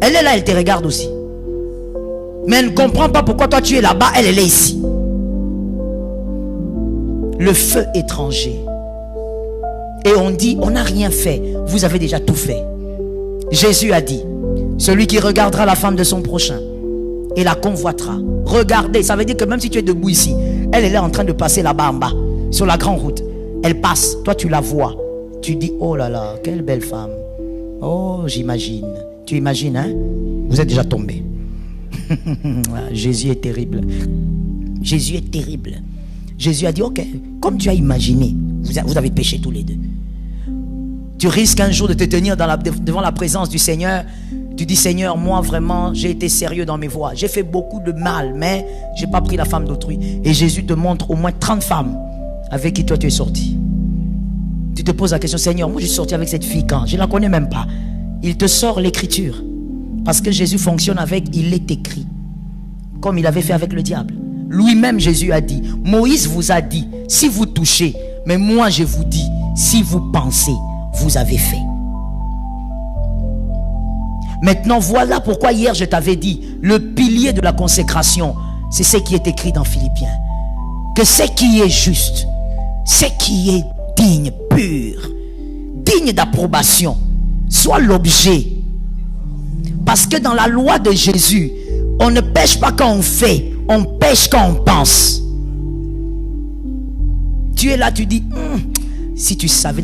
Elle est là, elle te regarde aussi. Mais elle ne comprend pas pourquoi toi tu es là-bas, elle est ici. Le feu étranger. Et on dit, on n'a rien fait. Vous avez déjà tout fait. Jésus a dit, celui qui regardera la femme de son prochain et la convoitera. Regardez, ça veut dire que même si tu es debout ici, elle est là en train de passer là-bas en bas, sur la grande route. Elle passe, toi tu la vois. Tu dis, oh là là, quelle belle femme. Oh, j'imagine. Tu imagines, hein? Vous êtes déjà tombé. Jésus est terrible. Jésus est terrible. Jésus a dit, ok, comme tu as imaginé, vous avez péché tous les deux. Tu risques un jour de te tenir devant la présence du Seigneur. Tu dis, Seigneur, moi vraiment, j'ai été sérieux dans mes voies. J'ai fait beaucoup de mal, mais je n'ai pas pris la femme d'autrui. Et Jésus te montre au moins 30 femmes avec qui toi tu es sorti. Tu te poses la question, Seigneur, moi je suis sorti avec cette fille quand? Je ne la connais même pas. Il te sort l'écriture. Parce que Jésus fonctionne avec, il est écrit. Comme il avait fait avec le diable. Lui-même, Jésus a dit, Moïse vous a dit, si vous touchez, mais moi je vous dis, si vous pensez, vous avez fait. Maintenant, voilà pourquoi hier je t'avais dit, le pilier de la consécration, c'est ce qui est écrit dans Philippiens. Que ce qui est juste, ce qui est digne, pur, digne d'approbation, soit l'objet. Parce que dans la loi de Jésus, on ne pêche pas quand on fait, on pêche quand on pense. Tu es là, tu dis, Si tu savais,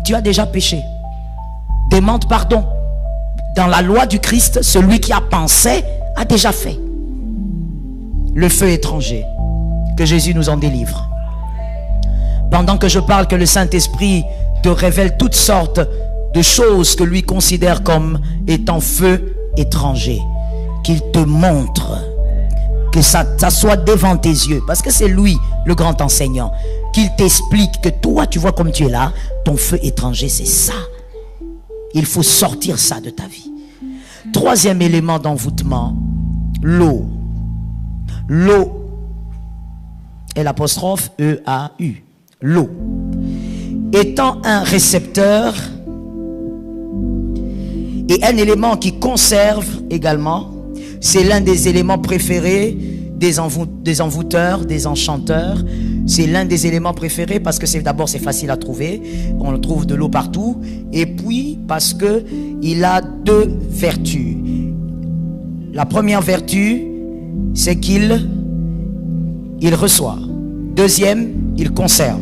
tu as déjà péché. Demande pardon. Dans la loi du Christ, celui qui a pensé a déjà fait. Le feu étranger. Que Jésus nous en délivre. Pendant que je parle, que le Saint-Esprit te révèle toutes sortes de choses que lui considère comme étant feu étranger. Qu'il te montre. Que ça soit devant tes yeux. Parce que c'est lui, le grand enseignant. Qu'il t'explique que toi, tu vois comme tu es là. Ton feu étranger, c'est ça. Il faut sortir ça de ta vie. Troisième élément d'envoûtement, l'eau. L'eau est l'apostrophe E-A-U. L'eau. Étant un récepteur et un élément qui conserve également, c'est l'un des éléments préférés des envoûteurs, des enchanteurs. C'est l'un des éléments préférés parce que d'abord c'est facile à trouver. On trouve de l'eau partout. Et puis parce que il a deux vertus. La première vertu, c'est qu'il reçoit. Deuxième, il conserve.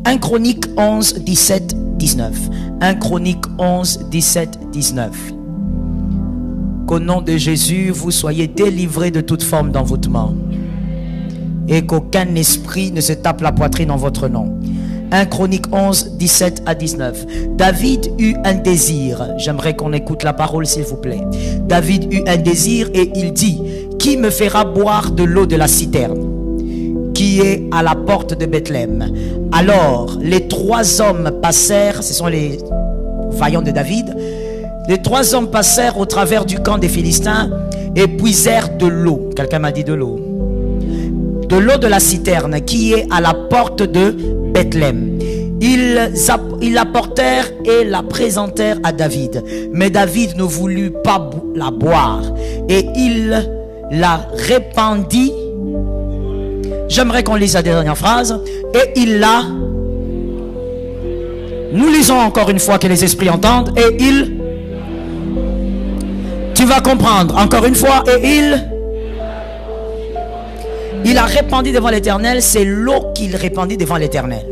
1 Chronique 11, 17, 19. 1 Chronique 11, 17, 19. Qu'au nom de Jésus, vous soyez délivrés de toute forme d'envoûtement. Et qu'aucun esprit ne se tape la poitrine en votre nom. 1 Chronique 11, 17 à 19. David eut un désir. J'aimerais qu'on écoute la parole s'il vous plaît. David eut un désir et il dit: qui me fera boire de l'eau de la citerne qui est à la porte de Bethléem? Alors les trois hommes passèrent, ce sont les vaillants de David. Les trois hommes passèrent au travers du camp des Philistins et puisèrent de l'eau. Quelqu'un m'a dit de l'eau. De l'eau de la citerne qui est à la porte de Bethléem. Ils l'apportèrent et la présentèrent à David. Mais David ne voulut pas la boire. Et il la répandit. J'aimerais qu'on lise la dernière phrase. Et il la... Nous lisons encore une fois que les esprits entendent. Et il... Tu vas comprendre. Encore une fois. Et il a répandu devant l'Éternel. C'est l'eau qu'il répandit devant l'Éternel.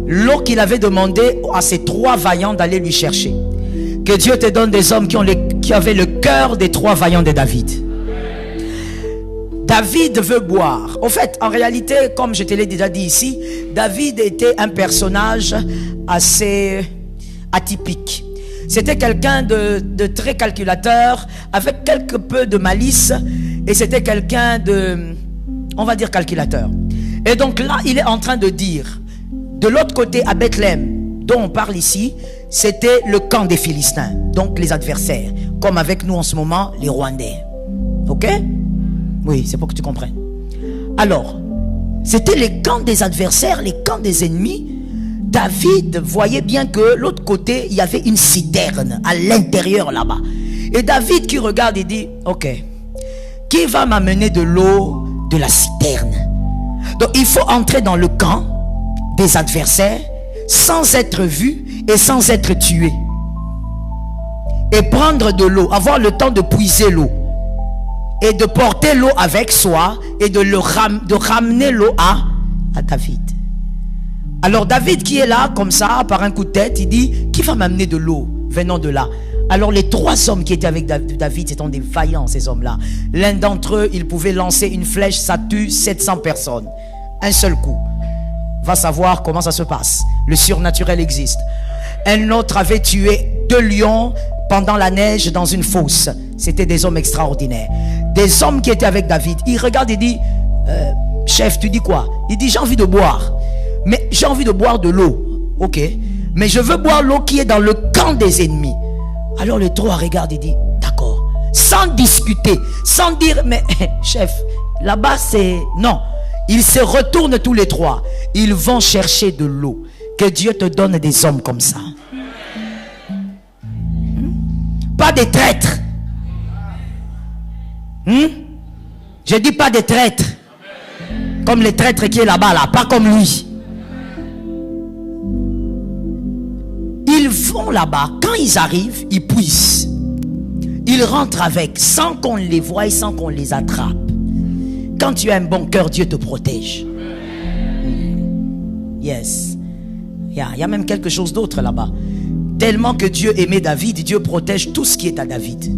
L'eau qu'il avait demandé à ces trois vaillants d'aller lui chercher. Que Dieu te donne des hommes qui avaient le cœur des trois vaillants de David. David veut boire. Au fait, en réalité, comme je te l'ai déjà dit ici, David était un personnage assez atypique. C'était quelqu'un de très calculateur, avec quelque peu de malice, et c'était quelqu'un de, on va dire, calculateur. Et donc là, il est en train de dire, de l'autre côté, à Bethléem, dont on parle ici, c'était le camp des Philistins, donc les adversaires, comme avec nous en ce moment, les Rwandais. Ok? Oui, c'est pour que tu comprennes. Alors, c'était les camps des adversaires, les camps des ennemis. David voyait bien que l'autre côté, il y avait une citerne à l'intérieur là-bas. Et David qui regarde et dit, ok, qui va m'amener de l'eau de la citerne? Donc il faut entrer dans le camp des adversaires sans être vu et sans être tué. Et prendre de l'eau, avoir le temps de puiser l'eau. Et de porter l'eau avec soi et de ramener l'eau à David. Alors David qui est là comme ça par un coup de tête, il dit, qui va m'amener de l'eau venant de là? Alors les trois hommes qui étaient avec David, c'était des vaillants ces hommes-là. L'un d'entre eux, il pouvait lancer une flèche, ça tue 700 personnes. Un seul coup. Va savoir comment ça se passe. Le surnaturel existe. Un autre avait tué 2 lions pendant la neige dans une fosse. C'était des hommes extraordinaires. Des hommes qui étaient avec David. Il regarde et dit, chef, tu dis quoi? Il dit, j'ai envie de boire. Mais j'ai envie de boire de l'eau. Ok. Mais je veux boire l'eau qui est dans le camp des ennemis. Alors les trois regardent et disent, d'accord. Sans discuter. Sans dire, mais chef, là-bas c'est... Non. Ils se retournent tous les trois. Ils vont chercher de l'eau. Que Dieu te donne des hommes comme ça. Pas des traîtres. Je dis pas des traîtres. Comme les traîtres qui est là-bas, là. Pas comme lui. Ils vont là-bas. Quand ils arrivent, ils puissent. Ils rentrent avec, sans qu'on les voie, sans qu'on les attrape. Quand tu as un bon cœur, Dieu te protège. Yes. Il y a même quelque chose d'autre là-bas. Tellement que Dieu aimait David, Dieu protège tout ce qui est à David.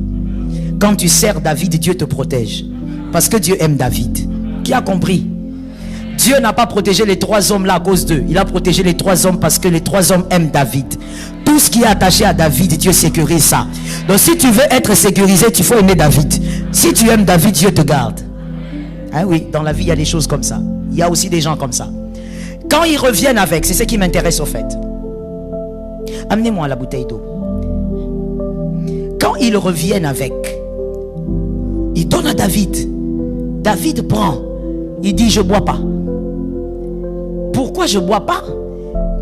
Quand tu sers David, Dieu te protège. Parce que Dieu aime David. Qui a compris? Dieu n'a pas protégé les 3 hommes là à cause d'eux. Il a protégé les 3 hommes parce que les 3 hommes aiment David. Tout ce qui est attaché à David, Dieu sécurise ça. Donc si tu veux être sécurisé, il faut aimer David. Si tu aimes David, Dieu te garde. Ah oui, dans la vie, il y a des choses comme ça. Il y a aussi des gens comme ça. Quand ils reviennent avec, c'est ce qui m'intéresse au fait. Amenez-moi la bouteille d'eau. Quand ils reviennent avec, ils donnent à David. David prend. Il dit, je ne bois pas. Pourquoi je ne bois pas?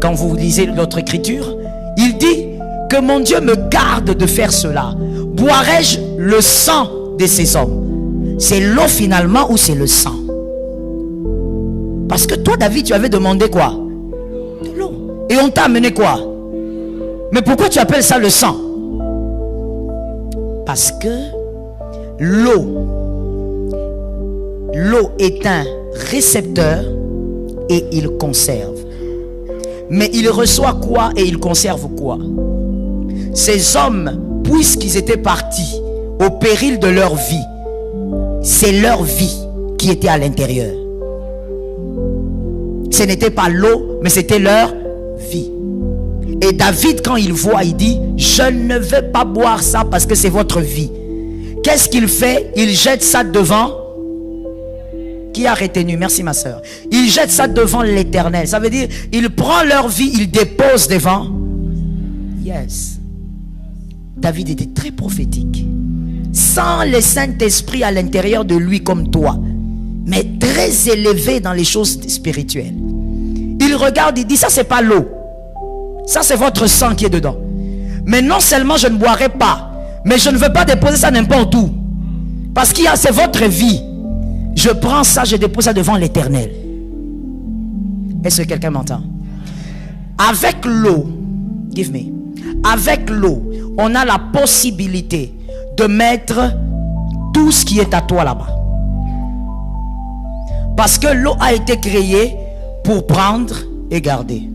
Quand vous lisez l'autre écriture, il dit que mon Dieu me garde de faire cela. Boirai-je le sang de ces hommes? C'est l'eau finalement ou c'est le sang? Parce que toi, David, tu avais demandé quoi? De l'eau. Et on t'a amené quoi? Mais pourquoi tu appelles ça le sang? Parce que l'eau est un récepteur et il conserve. Mais il reçoit quoi et il conserve quoi? Ces hommes, puisqu'ils étaient partis au péril de leur vie, c'est leur vie qui était à l'intérieur. Ce n'était pas l'eau, mais c'était leur vie. Et David, quand il voit, il dit, je ne vais pas boire ça parce que c'est votre vie. Qu'est-ce qu'il fait? Il jette ça devant. Qui a retenu? Merci ma soeur. Il jette ça devant l'Éternel. Ça veut dire, il prend leur vie, il dépose devant. Yes. David était très prophétique. Sans le Saint-Esprit à l'intérieur de lui comme toi, mais très élevé dans les choses spirituelles. Il regarde, il dit, ça c'est pas l'eau. Ça c'est votre sang qui est dedans. Mais non seulement je ne boirai pas, mais je ne veux pas déposer ça n'importe où. Parce qu'il y a, c'est votre vie. Je prends ça, je dépose ça devant l'Éternel. Est-ce que quelqu'un m'entend? Avec l'eau, give me. Avec l'eau, on a la possibilité de mettre tout ce qui est à toi là-bas. Parce que l'eau a été créée pour prendre et garder.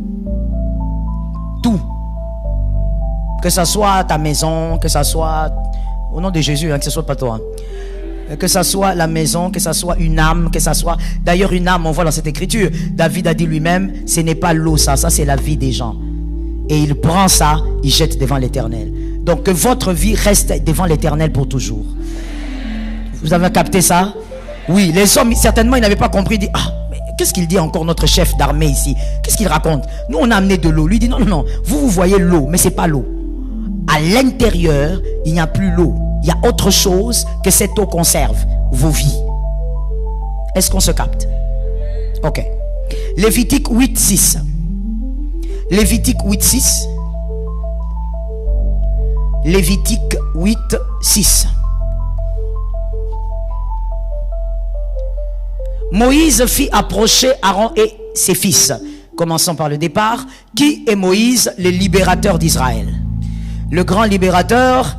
Tout. Que ce soit ta maison, que ce soit, au nom de Jésus, hein, que ce soit pas toi. Que ce soit la maison, que ce soit une âme, que ce soit... D'ailleurs, une âme, on voit dans cette écriture, David a dit lui-même, ce n'est pas l'eau ça c'est la vie des gens. Et il prend ça, il jette devant l'Éternel. Donc que votre vie reste devant l'Éternel pour toujours. Vous avez capté ça? Oui, les hommes, certainement, ils n'avaient pas compris. Ils disent, ah, mais qu'est-ce qu'il dit encore notre chef d'armée ici? Qu'est-ce qu'il raconte? Nous, on a amené de l'eau. Lui dit, non, non, non, vous voyez l'eau, mais ce n'est pas l'eau. À l'intérieur, il n'y a plus l'eau. Il y a autre chose que cette eau conserve, vos vies. Est-ce qu'on se capte? Ok. Lévitique 8.6. Lévitique 8.6. Lévitique 8.6. Moïse fit approcher Aaron et ses fils. Commençons par le départ. Qui est Moïse, le libérateur d'Israël? Le grand libérateur,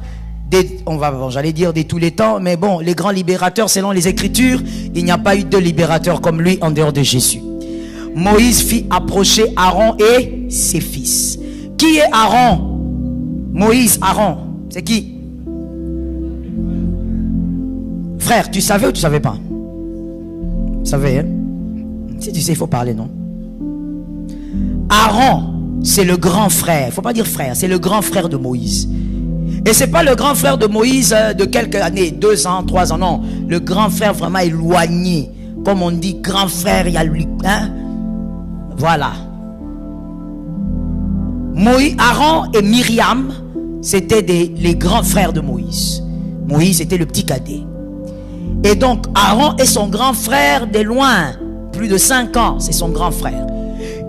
j'allais dire de tous les temps, mais bon, les grands libérateurs, selon les Écritures, il n'y a pas eu de libérateur comme lui en dehors de Jésus. Moïse fit approcher Aaron et ses fils. Qui est Aaron? Moïse, Aaron, c'est qui? Frère, tu savais ou tu savais pas? Tu savais, hein? Si tu sais, il faut parler, non? Aaron, c'est le grand frère. Il ne faut pas dire frère, c'est le grand frère de Moïse. Et ce n'est pas le grand frère de Moïse de quelques années, 2 ans, 3 ans, non. Le grand frère vraiment éloigné. Comme on dit, grand frère, il y a lui. Hein? Voilà. Aaron et Myriam, c'était les grands frères de Moïse. Moïse était le petit cadet. Et donc, Aaron est son grand frère de loin. Plus de 5 ans, c'est son grand frère.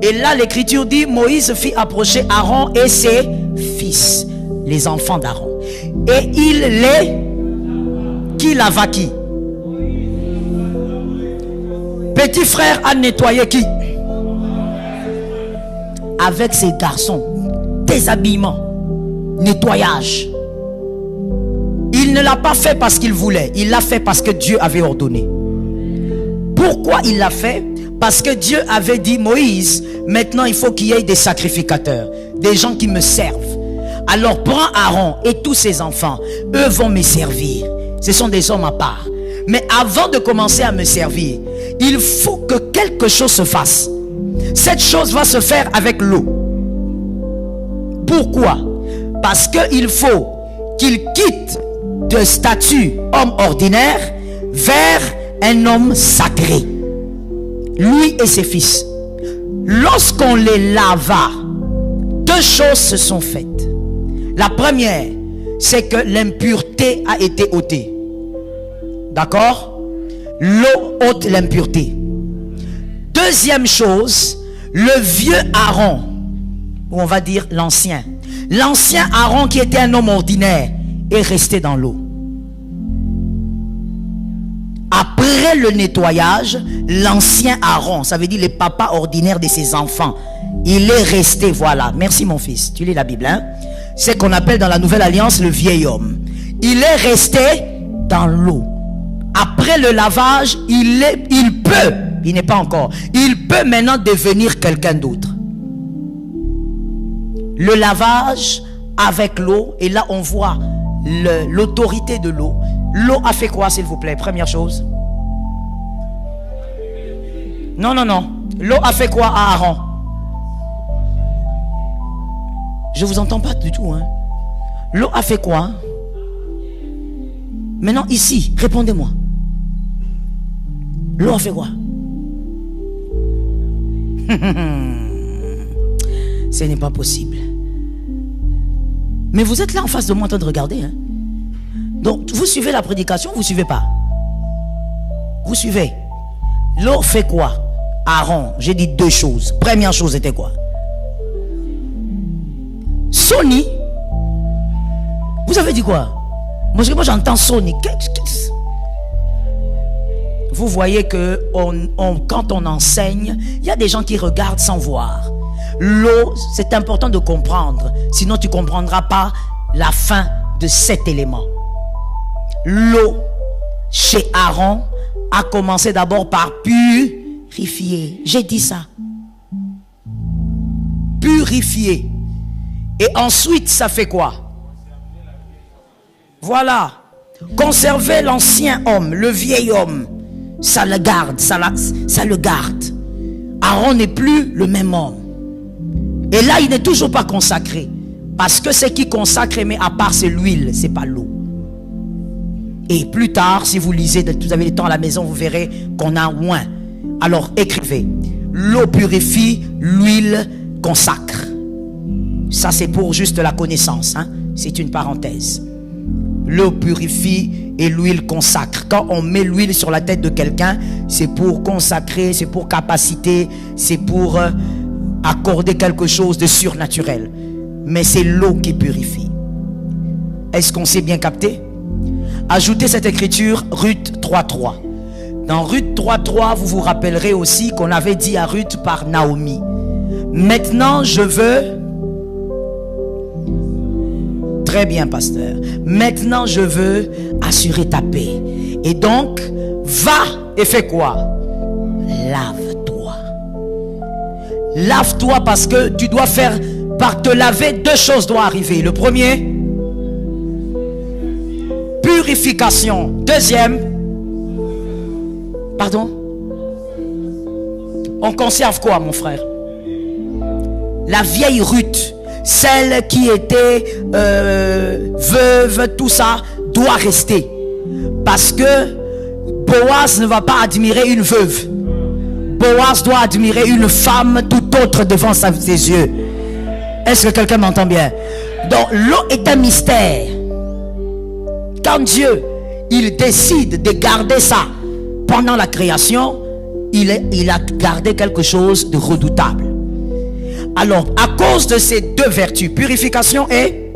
Et là, l'écriture dit, Moïse fit approcher Aaron et ses fils, les enfants d'Aaron. Et il les... Qui lava qui? Petit frère a nettoyé qui? Avec ses garçons. Déshabillement. Nettoyage. Il ne l'a pas fait parce qu'il voulait. Il l'a fait parce que Dieu avait ordonné. Pourquoi il l'a fait? Parce que Dieu avait dit, Moïse, maintenant il faut qu'il y ait des sacrificateurs, des gens qui me servent. Alors prends Aaron et tous ses enfants, eux vont me servir. Ce sont des hommes à part. Mais avant de commencer à me servir, il faut que quelque chose se fasse. Cette chose va se faire avec l'eau. Pourquoi? Parce qu'il faut qu'il quitte de statut homme ordinaire vers un homme sacré. Lui et ses fils. Lorsqu'on les lava, deux choses se sont faites. La première, c'est que l'impureté a été ôtée. D'accord? L'eau ôte l'impureté. Deuxième chose, le vieux Aaron, ou on va dire l'ancien Aaron qui était un homme ordinaire, est resté dans l'eau. Après le nettoyage, l'ancien Aaron, ça veut dire les papas ordinaires de ses enfants, il est resté, voilà. Merci mon fils, tu lis la Bible, hein? C'est qu'on appelle dans la Nouvelle Alliance le vieil homme. Il est resté dans l'eau. Après le lavage, il peut, il n'est pas encore, il peut maintenant devenir quelqu'un d'autre. Le lavage avec l'eau, et là on voit l'autorité de l'eau. L'eau a fait quoi, s'il vous plaît? Première chose. Non. L'eau a fait quoi à Aaron? Je vous entends pas du tout, hein. L'eau a fait quoi? Maintenant ici, répondez-moi. L'eau a fait quoi? Ce n'est pas possible. Mais vous êtes là en face de moi en train de regarder, hein? Donc vous suivez la prédication, vous suivez pas? Vous suivez? L'eau fait quoi? Aaron, j'ai dit deux choses. Première chose c'était quoi? Sony. Vous avez dit quoi? Moi j'entends Sony. Vous voyez que quand on enseigne, il y a des gens qui regardent sans voir. L'eau, c'est important de comprendre. Sinon tu ne comprendras pas la fin de cet élément. L'eau chez Aaron a commencé d'abord par purifier. J'ai dit ça. Purifier. Et ensuite, ça fait quoi? Voilà. Conserver l'ancien homme, le vieil homme. Ça le garde, ça le garde. Aaron n'est plus le même homme. Et là, il n'est toujours pas consacré. Parce que ce qui consacre, mais à part, c'est l'huile, c'est pas l'eau. Et plus tard, si vous lisez, vous avez le temps à la maison, vous verrez qu'on a moins. Alors, écrivez. L'eau purifie, l'huile consacre. Ça, c'est pour juste la connaissance, hein? C'est une parenthèse. L'eau purifie et l'huile consacre. Quand on met l'huile sur la tête de quelqu'un, c'est pour consacrer, c'est pour capacité, c'est pour accorder quelque chose de surnaturel. Mais c'est l'eau qui purifie. Est-ce qu'on s'est bien capté? Ajoutez cette écriture, Ruth 3.3. Dans Ruth 3.3, vous vous rappellerez aussi qu'on avait dit à Ruth par Naomi. Maintenant, je veux... Très bien, pasteur. Maintenant, je veux assurer ta paix. Et donc, va et fais quoi? Lave-toi. Lave-toi parce que tu dois faire... Par te laver, deux choses doivent arriver. Le premier, purification. Deuxième, pardon? On conserve quoi, mon frère? La vieille Ruth, celle qui était veuve, tout ça, doit rester. Parce que Boaz ne va pas admirer une veuve. Boaz doit admirer une femme tout autre devant ses yeux. Est-ce que quelqu'un m'entend bien? Donc l'eau est un mystère. Quand Dieu, il décide de garder ça pendant la création, il a gardé quelque chose de redoutable. Alors, à cause de ces deux vertus, purification et...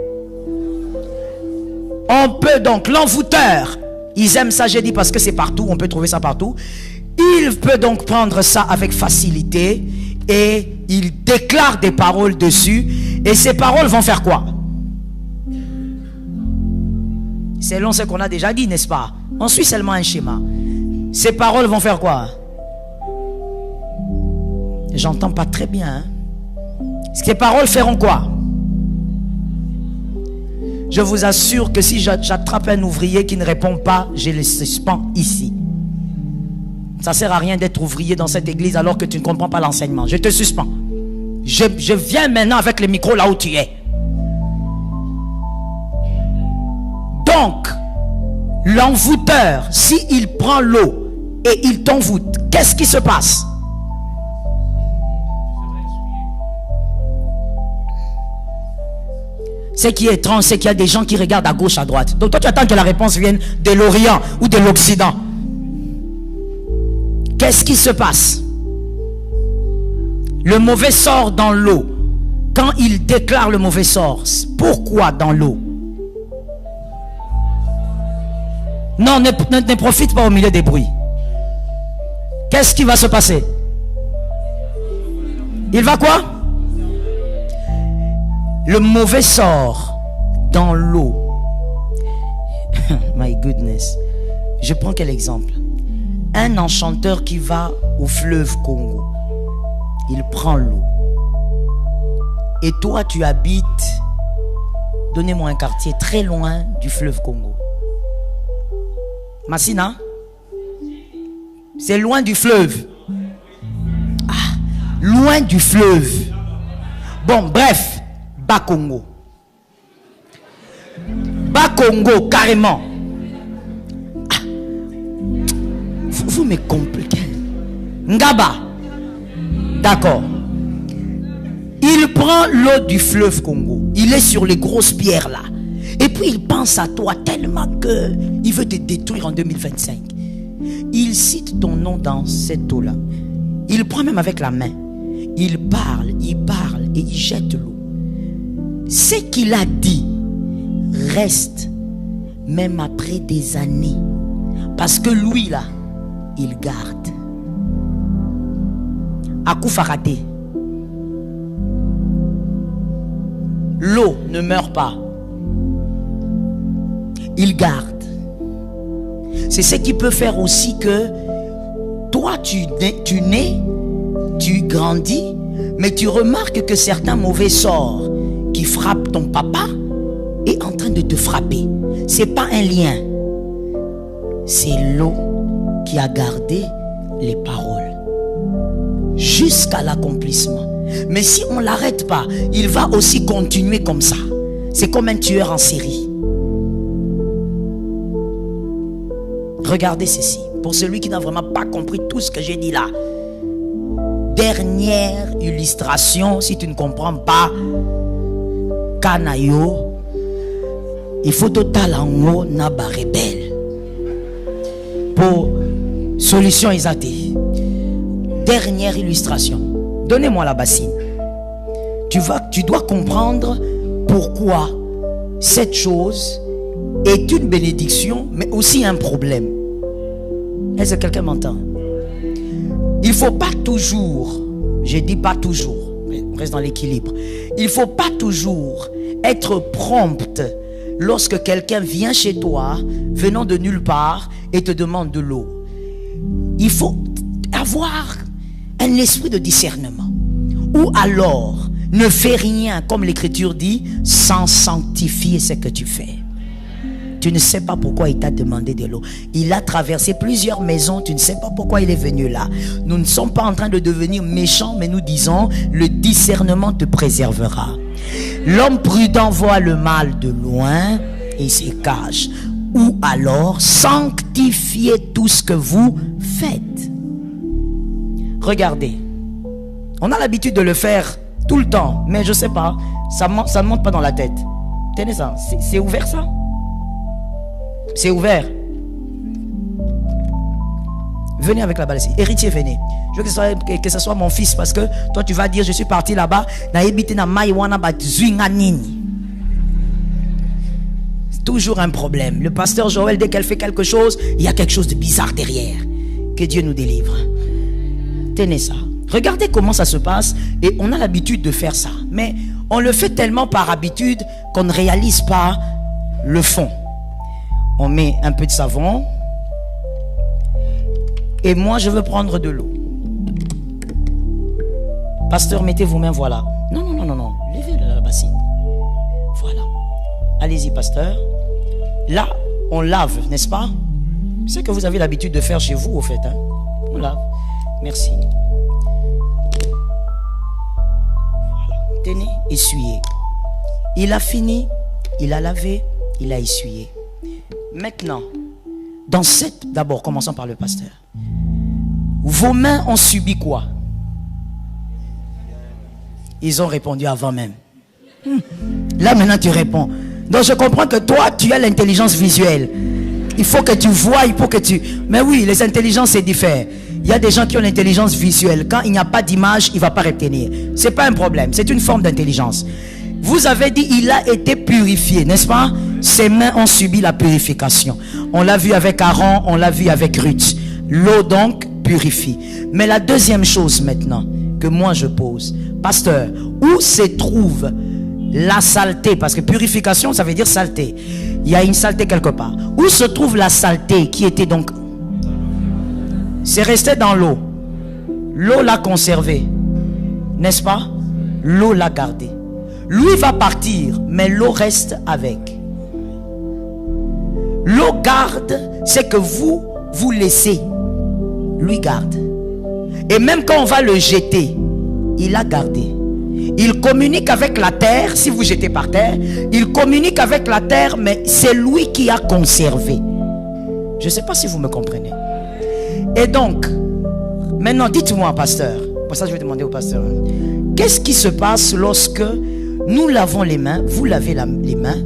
On peut donc, l'envoûteur, ils aiment ça, j'ai dit, parce que c'est partout, on peut trouver ça partout. Il peut donc prendre ça avec facilité et il déclare des paroles dessus. Et ces paroles vont faire quoi? Selon ce qu'on a déjà dit, n'est-ce pas? On suit seulement un schéma. Ces paroles vont faire quoi? J'entends pas très bien. Hein? Ces paroles feront quoi? Je vous assure que si j'attrape un ouvrier qui ne répond pas, je le suspends ici. Ça ne sert à rien d'être ouvrier dans cette église alors que tu ne comprends pas l'enseignement. Je te suspends. Je viens maintenant avec le micro là où tu es. Donc, l'envoûteur, s'il prend l'eau et il t'envoûte, qu'est-ce qui se passe? Ce qui est étrange, c'est qu'il y a des gens qui regardent à gauche, à droite. Donc toi, tu attends que la réponse vienne de l'Orient ou de l'Occident. Qu'est-ce qui se passe? Le mauvais sort dans l'eau. Quand il déclare le mauvais sort, pourquoi dans l'eau? Non, ne profite pas au milieu des bruits. Qu'est-ce qui va se passer? Il va quoi? Le mauvais sort dans l'eau. My goodness. Je prends quel exemple? Un enchanteur qui va au fleuve Congo. Il prend l'eau. Et toi, tu habites, donnez-moi un quartier très loin du fleuve Congo. Massina? C'est loin du fleuve. Ah, loin du fleuve. Bon, bref. Bas Congo. Bas Congo, carrément. Ah. Vous me compliquez. Ngaba. D'accord. Il prend l'eau du fleuve Congo. Il est sur les grosses pierres là. Et puis il pense à toi tellement que il veut te détruire en 2025. Il cite ton nom dans cette eau là. Il prend même avec la main. Il parle et il jette l'eau. Ce qu'il a dit reste même après des années. Parce que lui là, il garde. Akoufarate. L'eau ne meurt pas. Il garde. C'est ce qui peut faire aussi que toi tu nais, tu grandis, mais tu remarques que certains mauvais sorts qui frappe ton papa est en train de te frapper. C'est pas un lien. C'est l'eau qui a gardé les paroles jusqu'à l'accomplissement. Mais si on l'arrête pas, il va aussi continuer comme ça. C'est comme un tueur en série. Regardez ceci. Pour celui qui n'a vraiment pas compris tout ce que j'ai dit là. Dernière illustration, si tu ne comprends pas, Kanayo, il faut total en haut naba rebelle. Pour solution exatée. Dernière illustration. Donnez-moi la bassine. Tu dois comprendre pourquoi cette chose est une bénédiction, mais aussi un problème. Est-ce que quelqu'un m'entend? Il ne faut pas toujours, je dis pas toujours, on reste dans l'équilibre. Il ne faut pas toujours être prompt lorsque quelqu'un vient chez toi, venant de nulle part, et te demande de l'eau. Il faut avoir un esprit de discernement. Ou alors, ne fais rien, comme l'Écriture dit, sans sanctifier ce que tu fais. Tu ne sais pas pourquoi il t'a demandé de l'eau. Il a traversé plusieurs maisons. Tu ne sais pas pourquoi il est venu là. Nous ne sommes pas en train de devenir méchants, mais nous disons, le discernement te préservera. L'homme prudent voit le mal de loin et se cache. Ou alors, sanctifiez tout ce que vous faites. Regardez. On a l'habitude de le faire tout le temps. Mais je ne sais pas. Ça ne monte pas dans la tête. Tenez ça. C'est ouvert ça? C'est ouvert. Venez avec la balle ici. Héritier, venez. Je veux que ce soit mon fils, parce que toi tu vas dire, je suis parti là-bas. C'est toujours un problème. Le pasteur Joël, dès qu'elle fait quelque chose, il y a quelque chose de bizarre derrière. Que Dieu nous délivre. Tenez ça. Regardez comment ça se passe. Et on a l'habitude de faire ça. Mais on le fait tellement par habitude qu'on ne réalise pas le fond. On met un peu de savon. Et moi, je veux prendre de l'eau. Pasteur, mettez vos mains, voilà. Non, non, non, non, non. Levez la bassine. Voilà. Allez-y, pasteur. Là, on lave, n'est-ce pas? C'est ce que vous avez l'habitude de faire chez vous, au fait. Hein? On lave. Merci. Voilà. Tenez, essuyez. Il a fini, il a lavé, il a essuyé. Maintenant, dans cette... D'abord, commençons par le pasteur. Vos mains ont subi quoi? Ils ont répondu avant même. Là, maintenant, tu réponds. Donc, je comprends que toi, tu as l'intelligence visuelle. Il faut que tu vois, il faut que tu... Mais oui, les intelligences, c'est différent. Il y a des gens qui ont l'intelligence visuelle. Quand il n'y a pas d'image, il ne va pas retenir. Ce n'est pas un problème. C'est une forme d'intelligence. Vous avez dit, il a été purifié, n'est-ce pas? Ses mains ont subi la purification. On l'a vu avec Aaron, on l'a vu avec Ruth. L'eau, donc, purifie. Mais la deuxième chose maintenant que moi je pose, pasteur, où se trouve la saleté? Parce que purification, ça veut dire saleté. Il y a une saleté quelque part. Où se trouve la saleté qui était donc... C'est resté dans l'eau. L'eau l'a conservé. N'est-ce pas? L'eau l'a gardé. Lui va partir, mais l'eau reste avec. L'eau garde ce que vous laissez. Lui garde. Et même quand on va le jeter, il a gardé. Il communique avec la terre. Si vous jetez par terre, il communique avec la terre, mais c'est lui qui a conservé. Je ne sais pas si vous me comprenez. Et donc, maintenant, dites-moi, pasteur. Pour ça, je vais demander au pasteur. Qu'est-ce qui se passe lorsque nous lavons les mains, vous lavez les mains,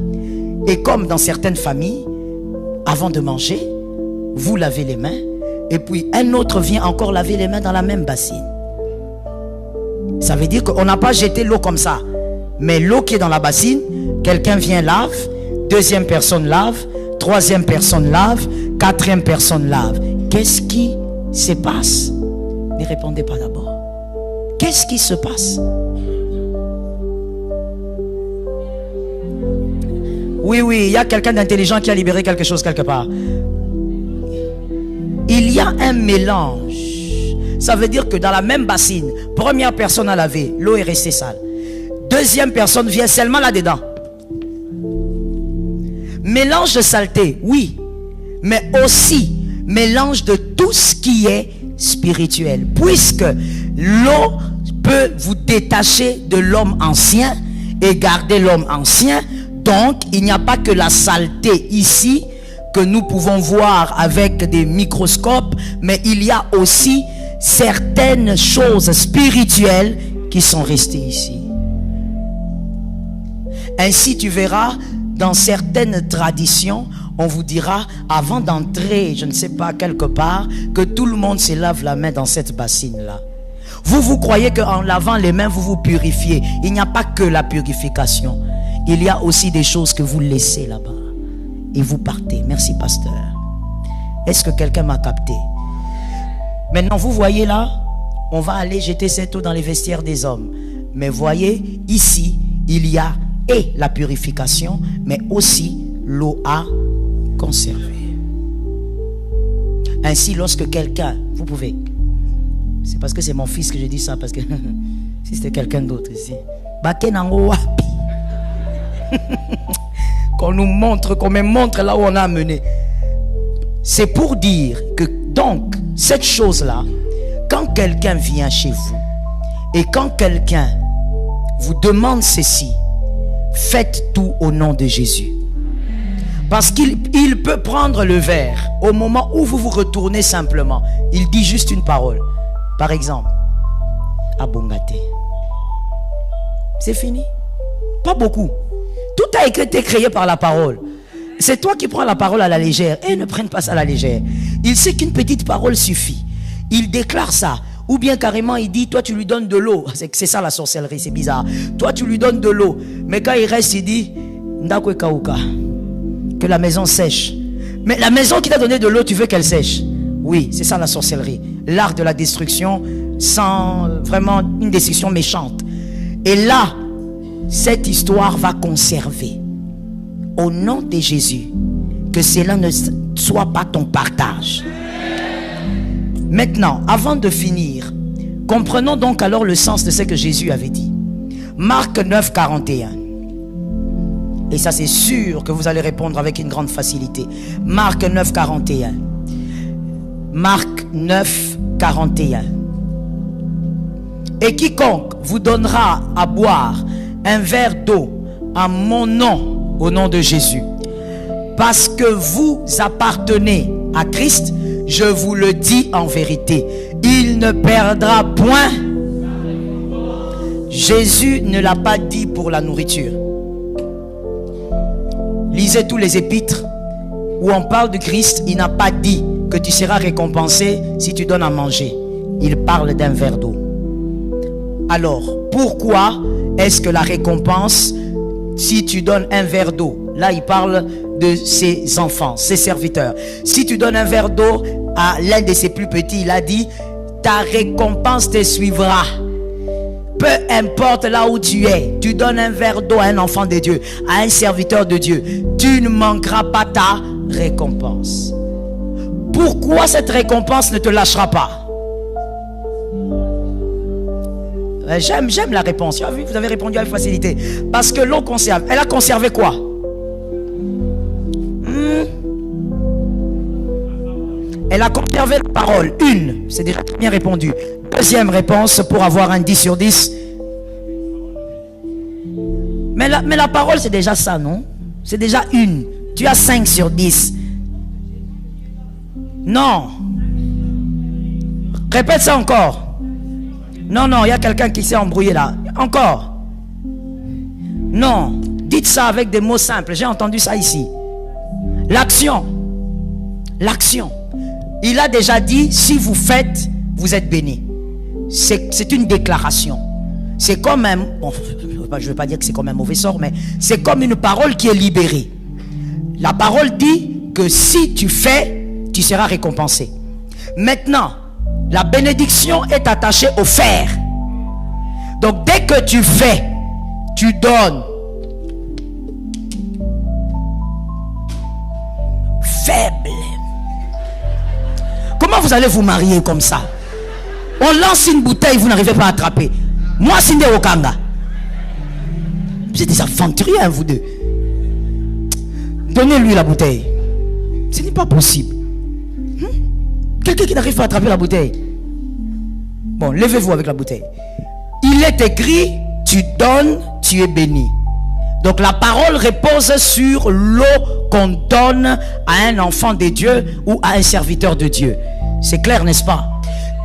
et comme dans certaines familles, avant de manger, vous lavez les mains, et puis un autre vient encore laver les mains dans la même bassine. Ça veut dire qu'on n'a pas jeté l'eau comme ça. Mais l'eau qui est dans la bassine, quelqu'un vient lave, deuxième personne lave, troisième personne lave, quatrième personne lave. Qu'est-ce qui se passe? Ne répondez pas d'abord. Qu'est-ce qui se passe? Oui, oui, il y a quelqu'un d'intelligent qui a libéré quelque chose quelque part. Il y a un mélange. Ça veut dire que dans la même bassine, première personne a lavé, l'eau est restée sale. Deuxième personne vient seulement là-dedans. Mélange de saleté, oui. Mais aussi mélange de tout ce qui est spirituel. Puisque l'eau peut vous détacher de l'homme ancien et garder l'homme ancien. Donc, il n'y a pas que la saleté ici que nous pouvons voir avec des microscopes, mais il y a aussi certaines choses spirituelles qui sont restées ici. Ainsi, tu verras, dans certaines traditions, on vous dira, avant d'entrer, je ne sais pas, quelque part, que tout le monde se lave la main dans cette bassine-là. Vous croyez qu'en lavant les mains, vous vous purifiez. Il n'y a pas que la purification. Il y a aussi des choses que vous laissez là-bas. Et vous partez. Merci, pasteur. Est-ce que quelqu'un m'a capté? Maintenant, vous voyez là, on va aller jeter cette eau dans les vestiaires des hommes. Mais voyez, ici, il y a et la purification, mais aussi l'eau à conserver. Ainsi, lorsque quelqu'un, vous pouvez... C'est parce que c'est mon fils que je dis ça, parce que si c'était quelqu'un d'autre ici. Qu'on nous montre, qu'on me montre là où on a amené. C'est pour dire que donc, cette chose-là, quand quelqu'un vient chez vous, et quand quelqu'un vous demande ceci, faites tout au nom de Jésus. Parce qu'il peut prendre le verre au moment où vous vous retournez simplement. Il dit juste une parole. Par exemple, Abongate. C'est fini. Pas beaucoup. Tout a été créé par la parole. C'est toi qui prends la parole à la légère. Et ne prenne pas ça à la légère. Il sait qu'une petite parole suffit. Il déclare ça. Ou bien carrément il dit, toi tu lui donnes de l'eau. C'est ça la sorcellerie, c'est bizarre. Toi tu lui donnes de l'eau. Mais quand il reste, il dit, que la maison sèche. Mais la maison qui t'a donné de l'eau, tu veux qu'elle sèche? Oui, c'est ça la sorcellerie. L'art de la destruction sans vraiment une destruction méchante. Et là, cette histoire va conserver. Au nom de Jésus, que cela ne soit pas ton partage. Maintenant, avant de finir, Comprenons donc alors le sens de ce que Jésus avait dit. Marc 9, 41. Et ça, c'est sûr que vous allez répondre avec une grande facilité. Marc 9, 41. Marc 9, 41. Et quiconque vous donnera à boire un verre d'eau en mon nom, au nom de Jésus, parce que vous appartenez à Christ, je vous le dis en vérité, il ne perdra point. Jésus ne l'a pas dit pour la nourriture. Lisez tous les épîtres où on parle de Christ. Il n'a pas dit que tu seras récompensé si tu donnes à manger. Il parle d'un verre d'eau. Alors, pourquoi est-ce que la récompense, si tu donnes un verre d'eau, là il parle de ses enfants, ses serviteurs. Si tu donnes un verre d'eau à l'un de ses plus petits, il a dit, ta récompense te suivra. Peu importe là où tu es, tu donnes un verre d'eau à un enfant de Dieu, à un serviteur de Dieu, tu ne manqueras pas ta récompense. Pourquoi cette récompense ne te lâchera pas? J'aime la réponse. Vous avez répondu avec facilité. Parce que l'eau conserve. Elle a conservé quoi? Elle a conservé la parole. Une, c'est déjà bien répondu. Deuxième réponse pour avoir un 10 sur 10. Mais la parole, c'est déjà ça, non? C'est déjà une. Tu as 5 sur 10. Non. Répète ça encore. Non, il y a quelqu'un qui s'est embrouillé là. Encore. Non. Dites ça avec des mots simples. J'ai entendu ça ici. L'action. L'action. Il a déjà dit, si vous faites, vous êtes bénis. C'est une déclaration. C'est comme un... Bon, je ne veux pas dire que c'est comme un mauvais sort, mais c'est comme une parole qui est libérée. La parole dit que si tu fais, tu seras récompensé. Maintenant, la bénédiction est attachée au faire. Donc, dès que tu fais, tu donnes. Faible. Comment vous allez vous marier comme ça? On lance une bouteille, vous n'arrivez pas à attraper. Moi, Sinde Okanga. Vous êtes des aventuriers, hein, vous deux. Donnez-lui la bouteille. Ce n'est pas possible. Quelqu'un qui n'arrive pas à attraper la bouteille. Bon, levez-vous avec la bouteille. Il est écrit, tu donnes, tu es béni. Donc la parole repose sur l'eau qu'on donne à un enfant de Dieu ou à un serviteur de Dieu. C'est clair, n'est-ce pas?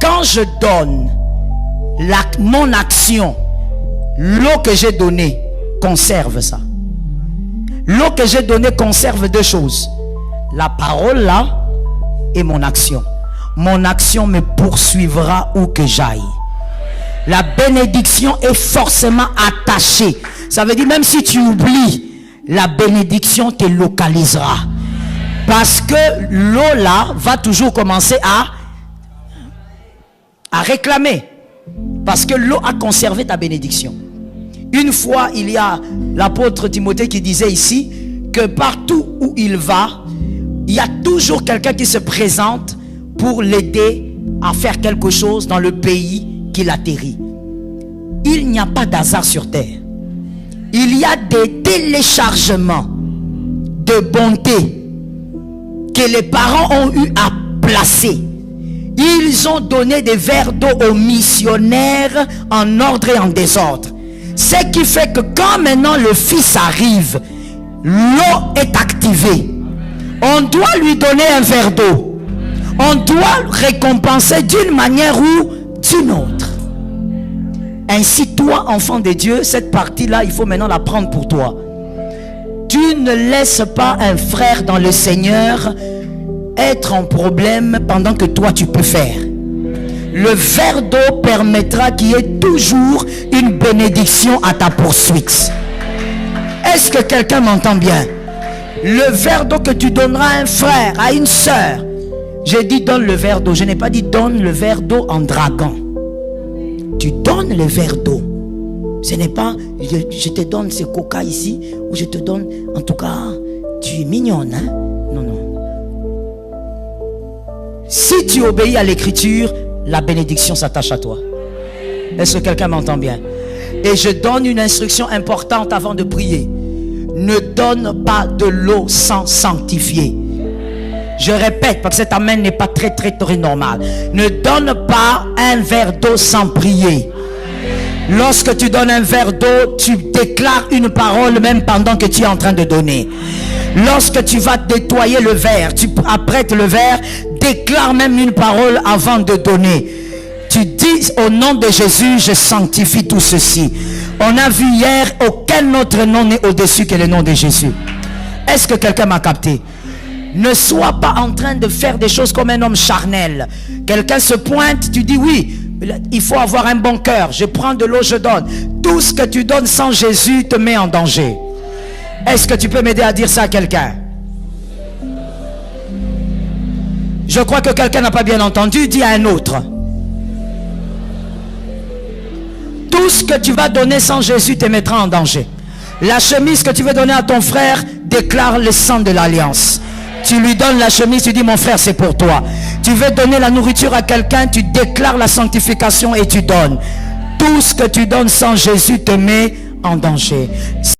Quand je donne mon action, l'eau que j'ai donnée conserve ça. L'eau que j'ai donnée conserve deux choses. La parole là et mon action. Mon action me poursuivra où que j'aille. La bénédiction est forcément attachée. Ça veut dire même si tu oublies, la bénédiction te localisera. Parce que l'eau là va toujours commencer à réclamer. Parce que l'eau a conservé ta bénédiction. Une fois, il y a l'apôtre Timothée qui disait ici que partout où il va, il y a toujours quelqu'un qui se présente pour l'aider à faire quelque chose dans le pays qu'il atterrit. Il n'y a pas d'hasard sur terre. Il y a des téléchargements de bonté que les parents ont eu à placer. Ils ont donné des verres d'eau aux missionnaires en ordre et en désordre. Ce qui fait que quand maintenant le fils arrive, l'eau est activée. On doit lui donner un verre d'eau. On doit récompenser d'une manière ou d'une autre. Ainsi, toi, enfant de Dieu, cette partie-là, il faut maintenant la prendre pour toi. Tu ne laisses pas un frère dans le Seigneur être en problème pendant que toi, tu peux faire. Le verre d'eau permettra qu'il y ait toujours une bénédiction à ta poursuite. Est-ce que quelqu'un m'entend bien? Le verre d'eau que tu donneras à un frère, à une sœur. J'ai dit donne le verre d'eau. Je n'ai pas dit donne le verre d'eau en draguant. Tu donnes le verre d'eau. Ce n'est pas je te donne ce coca ici, ou je te donne, en tout cas, tu es mignonne, hein? Non, non. Si tu obéis à l'écriture, la bénédiction s'attache à toi. Est-ce que quelqu'un m'entend bien? Et je donne une instruction importante avant de prier. Ne donne pas de l'eau sans sanctifier. Je répète, parce que cet amen n'est pas très normal. Ne donne pas un verre d'eau sans prier. Lorsque tu donnes un verre d'eau, tu déclares une parole même pendant que tu es en train de donner. Lorsque tu vas nettoyer le verre, tu apprêtes le verre, déclare même une parole avant de donner. Tu dis au nom de Jésus, je sanctifie tout ceci. On a vu hier, aucun autre nom n'est au-dessus que le nom de Jésus. Est-ce que quelqu'un m'a capté? Ne sois pas en train de faire des choses comme un homme charnel. Quelqu'un se pointe, tu dis oui, il faut avoir un bon cœur. Je prends de l'eau, je donne. Tout ce que tu donnes sans Jésus te met en danger. Est-ce que tu peux m'aider à dire ça à quelqu'un? Je crois que quelqu'un n'a pas bien entendu. Dis à un autre. Tout ce que tu vas donner sans Jésus te mettra en danger. La chemise que tu veux donner à ton frère, déclare le sang de l'alliance. Tu lui donnes la chemise, tu dis mon frère c'est pour toi. Tu veux donner la nourriture à quelqu'un, tu déclares la sanctification et tu donnes. Tout ce que tu donnes sans Jésus te met en danger.